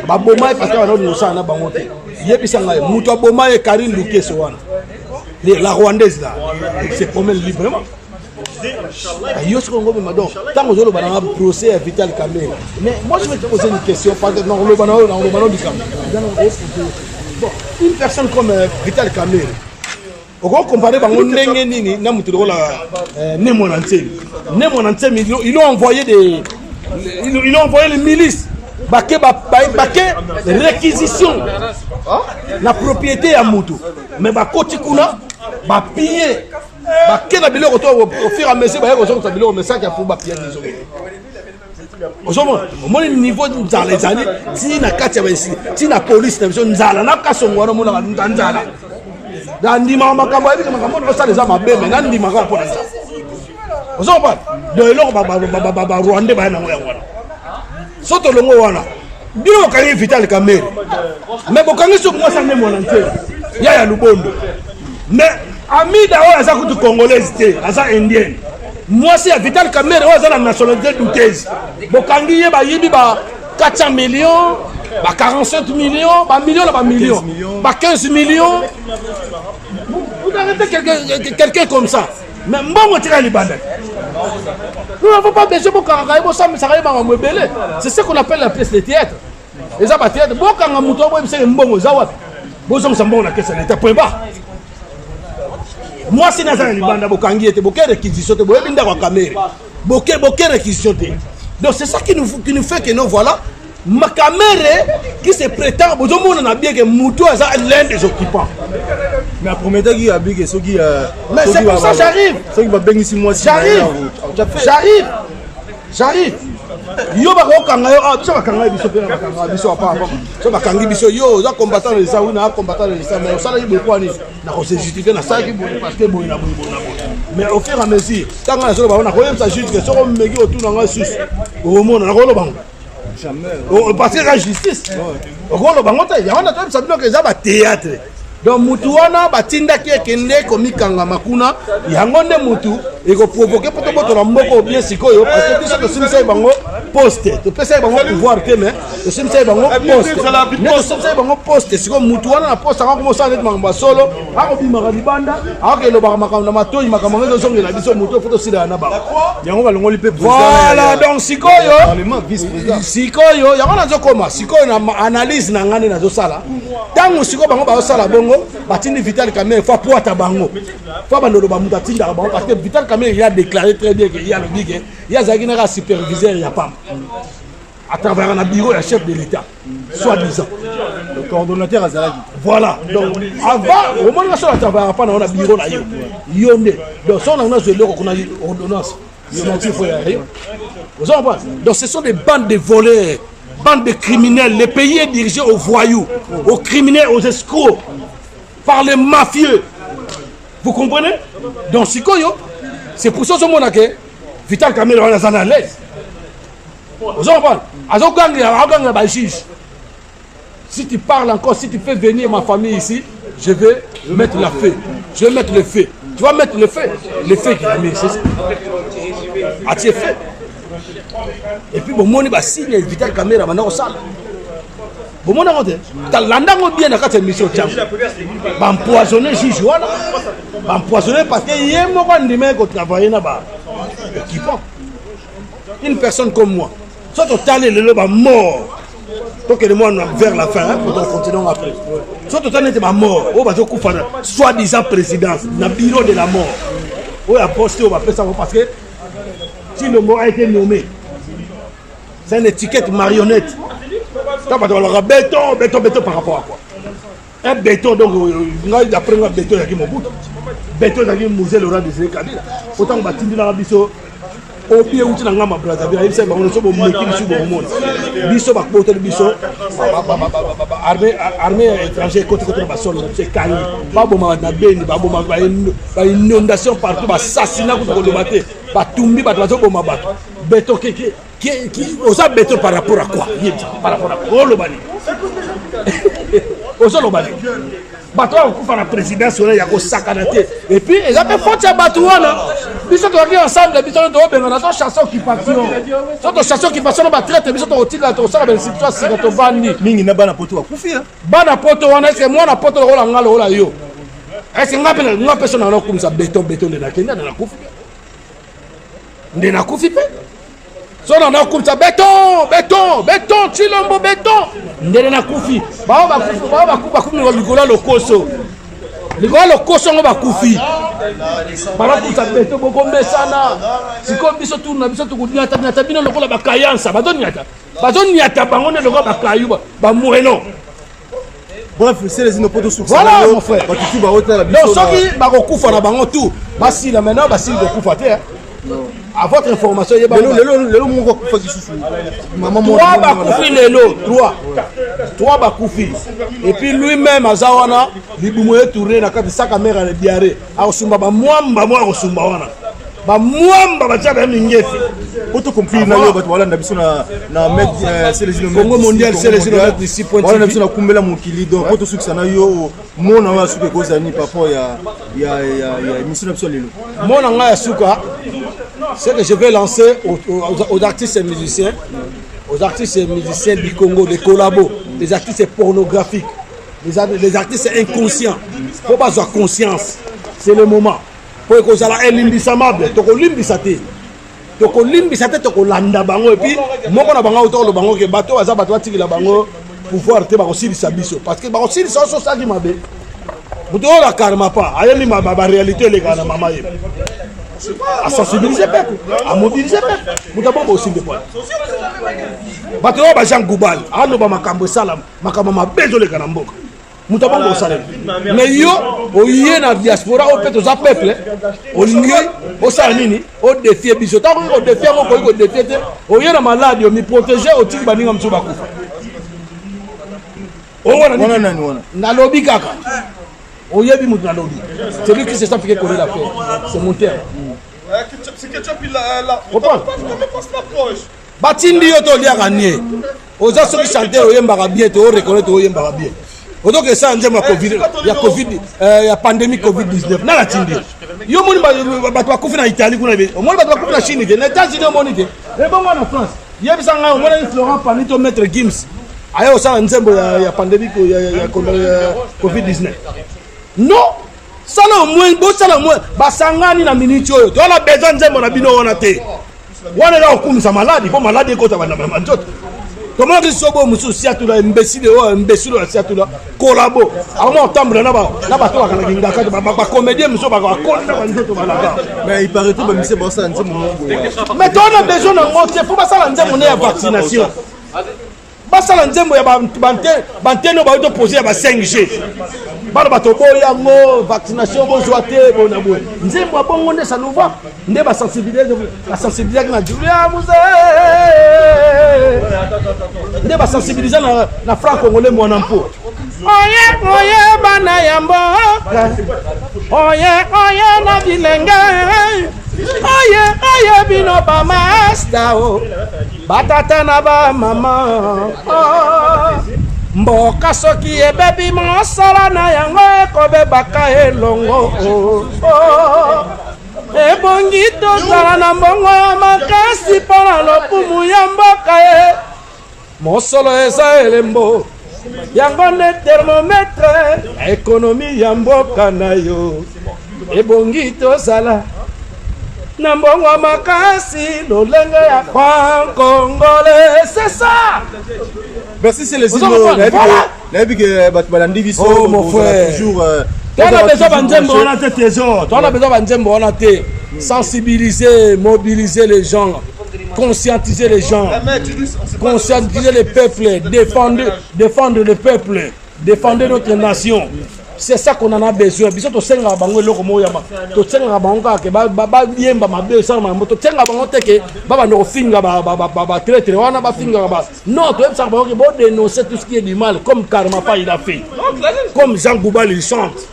Babomaï, parce qu'on a dit ça, on a bangoté. Moutou Aboma et Karine Luke Sowana. La Rwandaise là, se promène librement. Tant que je vais procès à Vital Kamere. Mais moi je vais te poser une question. Dans le bananou du Kamere. Bon, une personne comme Vital Kamere. On va comparer avec ils ont envoyé les milices. Baké réquisition la propriété à Moutou mais bakoti kuna ba piller baké na biloko to au fur et à mesure ba ko so biloko mais ça qui a pour ba piller au niveau dans les années si na katia ba ici si na police na nzala na kasongo na mona nzala dans ndima makambo ebi makambo na ça les ama be mais na ndima ka pour ça ozoma de l'or ba Rwanda ba na ngwana soto longo wana bino kangi Vital Kamere mais bokangi so moi ça ne mon entier ya lubondo mais amida oya za kutu congolaise te aza indienne moi c'est Vital Kamere oya za la nationalité douteuse bokangi ye ba yibi ba 400 millions ba 47 millions ba millions ba 15 millions vous arrêtez quelqu'un comme ça mais mbongo tira libanda. Nous n'avons pas besoin de c'est ce qu'on appelle la pièce de théâtre. Les abats théâtre, bon quand on mouton, c'est un bon zawat. Bon, ça me la question de point bas. Moi, c'est Nazar Libanda, Bokangi était beaucoup réquisition, beaucoup réquisition. Donc, c'est ça qui nous fait que nous voilà. Ma caméra qui se prétend, vous avez bien que Moutou est l'un des occupants. Mais après, il a bien ceux qui. Mais c'est pour ça que j'arrive. Ceux qui vont bénir 6 mois. J'arrive. Yo ba ko kanga yo so ba kanga biso pe ba kanga biso pa so ba kangi biso yo za combattant les ça ou na combattant les ça mais ça là il beaucoup ni na ko se justifier na ça qui parce que boy na mais au fur et à mesure tant na so ba na ko yem ça justice que so ko meki autour na nga sus au monde na ko lo bango jamais parce que la justice ko lo bango ta ya on a tout ça que ça ba théâtre. Donc mutu wana batinda ki ekende komikanga makuna yango nde mutu eko provoquer poto boto na mboko bien sikoyo parce que biso to simisa bango poste to pesa bango pouvoir te mais to simisa bango poste ne to simisa bango poste siko mutu wana na poste ngako mo sa net mangba solo ako bimaka libanda ako ke lobaka makambo na matoyi makambo ngezo zongela biso mutu foto sila na ba yango balongoli pe voilà donc sikoyo yango nazo koma sikoyo na analyse na ngane nazo sala tango siko bango ba sala bongo batindi Vital Kamerhe fois poata bango fois bandolo ba muta tinda bango parce que Vital Kamerhe il a déclaré très bien que il y a le big il y a Zagina superviseur il y a pas à travers un bureau le chef de l'État soi-disant le coordonnateur Azalaki voilà donc avant au moins sur à travers pas on a bureau là yonde donc ça on a ce qu'on a ordonnance donc ce sont des bandes de voleurs, bandes de criminels. Le pays est dirigé aux voyous, aux criminels, aux escrocs, par les mafieux. Vous comprenez? Donc c'est pour ça que Vital Kamerhe est à l'aise. Vous comprenez? Si tu parles encore, si tu fais venir ma famille ici, je vais mettre la feu. Je vais mettre le feu. Tu vas mettre le feu qu'il a mis, c'est ça. A-t-il fait? Et puis, bon, mon signe Vital Kamerhe maintenant au salle. Bon, mon amante, t'as l'andango bien dans cette mission. Empoisonner juge, voilà. Empoisonner parce qu'il y a un moment qui travaille là-bas. Une personne comme moi, soit au talent, le mort. Donc, le monde vers la fin, pour continuer après. Soit au talent, mort. Soi-disant présidence, dans le bureau de la mort. On a posté, on va faire ça parce que si le mot a été nommé, c'est une étiquette marionnette. Alors, béton par rapport à quoi? Un béton, donc, après un béton, il y a mon bout. Béton, il y a Moselle, Laurent Désiré Kabila. Autant que Batindi dans la biso, au pied où tu n'as pas Brazzaville, il s'est dit, on est biso, biso, armée étrangère, côté de sol, c'est calme. Pas bon, ma benne, pas bon, ma inondation partout, assassinat, pas tomber, pas oiseau, ma bateau. Béton qui osa béton par rapport à quoi? Par rapport à quoi? Le bani. Osa le bani. Bateau, on fait la présidence, il y a un sac à la tête. Et puis, ils ont fait un bateau. Ils sont ensemble, ils sont chasseurs qui partent. Ils sont chasseurs qui passent, ils sont traités, ils sont au tigre, ils sont dans une situation, ils sont bandits. Mingi na bana poto akufi hein. Bana poto wana est-ce que moi na poto le rôle ngalo la yo. Est-ce que nga personne na comme ça béton de la Kenya na kufi. Ndena kufi pe. So na comme ça béton, chilombo béton. Ndena kufi. Ba kufi ngolo lokoso. Ligolo koso ngo bakufi. Bara kuta beto boko mesana. Siko biso tourna biso tukudia tabina bino lokola bakayansa. Bazoniata bango ne lokola bakayuba. Ba moeno. Bref, c'est les inopoto sur ça. Voilà mon frère. Donc soki bakokufa na bango tout. Basi la maintenant basi kokufa te. À votre information, il y a trois bakoufi lelo, trois bakoufi. Et puis lui-même azawana, libumuye tourné na kati sa caméra le diarrhée. A osumba ba mwamba osumba wana. Ba mwamba ba tshaba mingefi. Auto compris na yo bato wala na biso na mec c'est les Congo mondial c'est les innombrables ici point. Wala na biso na kumbela mokili donc auto succès na yo mona wa suka kozani papa ya émission na biso lelo. Mona nga ya suka. C'est que je vais lancer aux artistes et musiciens, du Congo, des collabos, des artistes pornographiques, les artistes inconscients. Il faut pas avoir conscience. C'est le moment. Pour que ça ait l'imbisamable, tu l'imbisaté. Tu l'imbisaté, tu l'anda bango. Et puis, moi, on a bango autour de bango, que bateau, ça bateau, tu la bango, pouvoir te aussi sa biso. Parce que aussi, ça, ça, qui m'a dit. Vous devez la karma pas. Aïe, ma réalité, les gars, maman. À sensibiliser le peuple, à mobiliser le peuple. Nous avons aussi des points. Bateau, Jean Goubal, Anno Bamakambo Salam, Makamama Bezo le Ganamboka. Nous avons aussi. Mais yo, au yé na diaspora, au peuple, au lieu, au sanini, au défi, bisota, au défi, au défi, au yé na malade, au mi protéger, au tigre baninga msubaku. Oh, na lobby kaka. Au yé bi na lobby. C'est lui qui s'est fait connaître l'affaire. C'est mon terme. Batindi yo to lia gagné. Oza soki chanter oyembaka bien to reconnaître oyembaka bien. Odo que ça njema Covid, ya pandémie Covid-19. Na la tindi. Yo moni ba kufi na Italie kuna be. Moni ba kufi na Chine ke. Na États-Unis moni ke. E bongo na France. yebisanga on mona Florent Panito maître Gims aya osala nzembo ya pandémie ya Covid-19 non sala au moins bosala au moins basangani na minute oyo to na besoin nzembo na bino wana te wana la okumisa maladi po maladi ekota bana manjoto comment que sobo musu siatula imbécile ya siatula collabo avant entendre na ba to kana kinga ka ba comédien musu ba ko na banjoto balaka mais il paraît tout ba mise bossa nzembo mais on a besoin de monter faut pas ça nzembo ya vaccination basala nzembo ya banteno ba to poser ba 5G bana bato boya ngo vaccination bozwa te bona boye nzembo bongo nde ça nous va nde ba sensibiliser na Julia Muse nde ba sensibiliser na franc congolais mwana mpo oye bana ya mboka oye na bilenge oye bino ba master o batata na ba mama mboka soki ebebi mosala na yango ekobebaka elongo ebongi tozala na mbongo ya makasi mpo na lopumu ya mboka ye mosolo eza elembo yango nde thermometre ekonomi ya mboka na yo ebongi tozala na mbongo makasi lolenge ya congolais c'est ça. Merci, c'est les signes. La vie que Balandi Visso, mon frère. Toujours. Tu as besoin d'un nzembo, on a tes trésors. Tu as besoin d'un nzembo, on a tes sensibiliser, mobiliser les gens, conscientiser les gens, conscientiser les peuples, défendre le peuple, défendre notre nation. C'est ça qu'on en a besoin. Biso to senga bango loko moyama. To senga bango ka ke ba yemba mabe ça ma moto senga bango teke ba no finga ba traiter wana ba finga ba. Non, to ça bango ke bo dénoncer tout ce qui est du mal comme Karma Pa il a fait. Comme Jean Goubal il chante.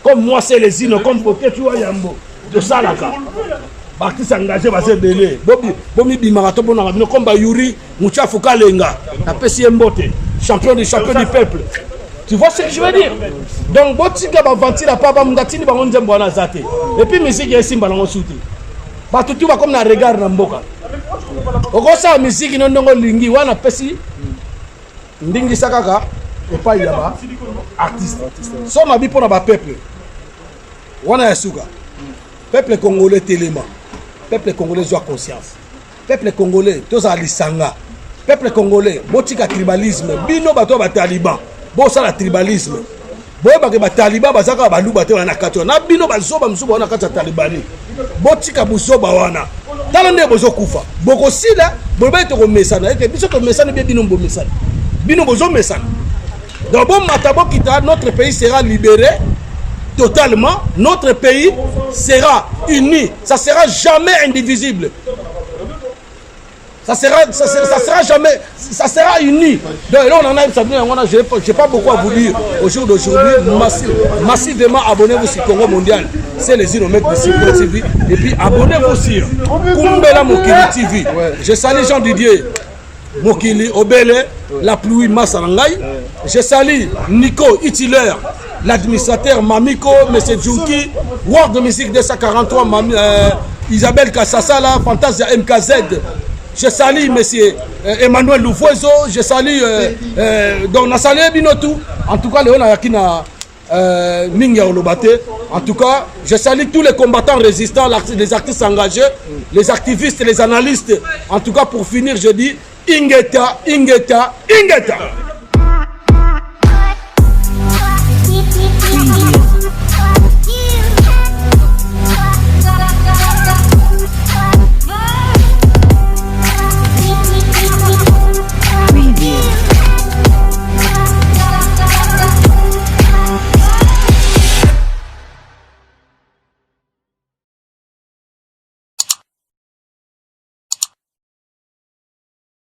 Comme moi c'est les îles comme Poké tu vois yambo. De ça là ka. Ba qui s'engager ba se belé. Bomi bimaka to bona bino comme ba Yuri Muchafu Kalenga. Na pesi mbote. Champion du peuple. Tu vois ce que je veux dire? Donc, botika ba ventila pa ba mungatini ba nzembo wana zate. Et puis musique ya simba na ngosuti. Ba tutu ba comme na regard na mboka. Okosa musique no ndongo lingi wana pesi ndingi sakaka et pas ya ba artiste. So ma bi pona ba peuple. Wana ya suka. Peuple congolais telema. Peuple congolais joie conscience. Peuple congolais toza lisanga. Peuple congolais botika tribalisme. Bino bato ba taliban. Bon ça la tribalisme boyeba ke ba taliban bazaka ba luba te wana kato na bino bazoba musuba wana kata talibani botika busoba wana tala nde bozo kufa boko sila boyeba to ko mesana ete biso to mesana be bino mbo mesana bino bozo mesana donc bon matabo kita notre pays sera libéré totalement notre pays sera uni ça sera jamais indivisible. Ça sera jamais, ça sera uni. Donc là, on en a, j'ai pas beaucoup à vous dire au jour d'aujourd'hui. Massivement, abonnez-vous sur Congo Mondial. C'est les inomètres de Congo TV. Et puis, abonnez-vous sur Kumbela Mokili TV. Je salue Jean Didier Mokili, Obele, la pluie Massarangai. Je salue Nico Itiler, l'administrateur Mamiko, M. Djouki, World de Musique 243, Isabelle Kassasala, Fantasia MKZ. Je salue M. Emmanuel Loufoiso, je salue donc on salue Binotou. En tout cas, Léon Ayakina Minga Olobate. En tout cas, je salue tous les combattants résistants, les artistes engagés, les activistes, les analystes. En tout cas, pour finir, je dis Ingeta, Ingeta, Ingeta.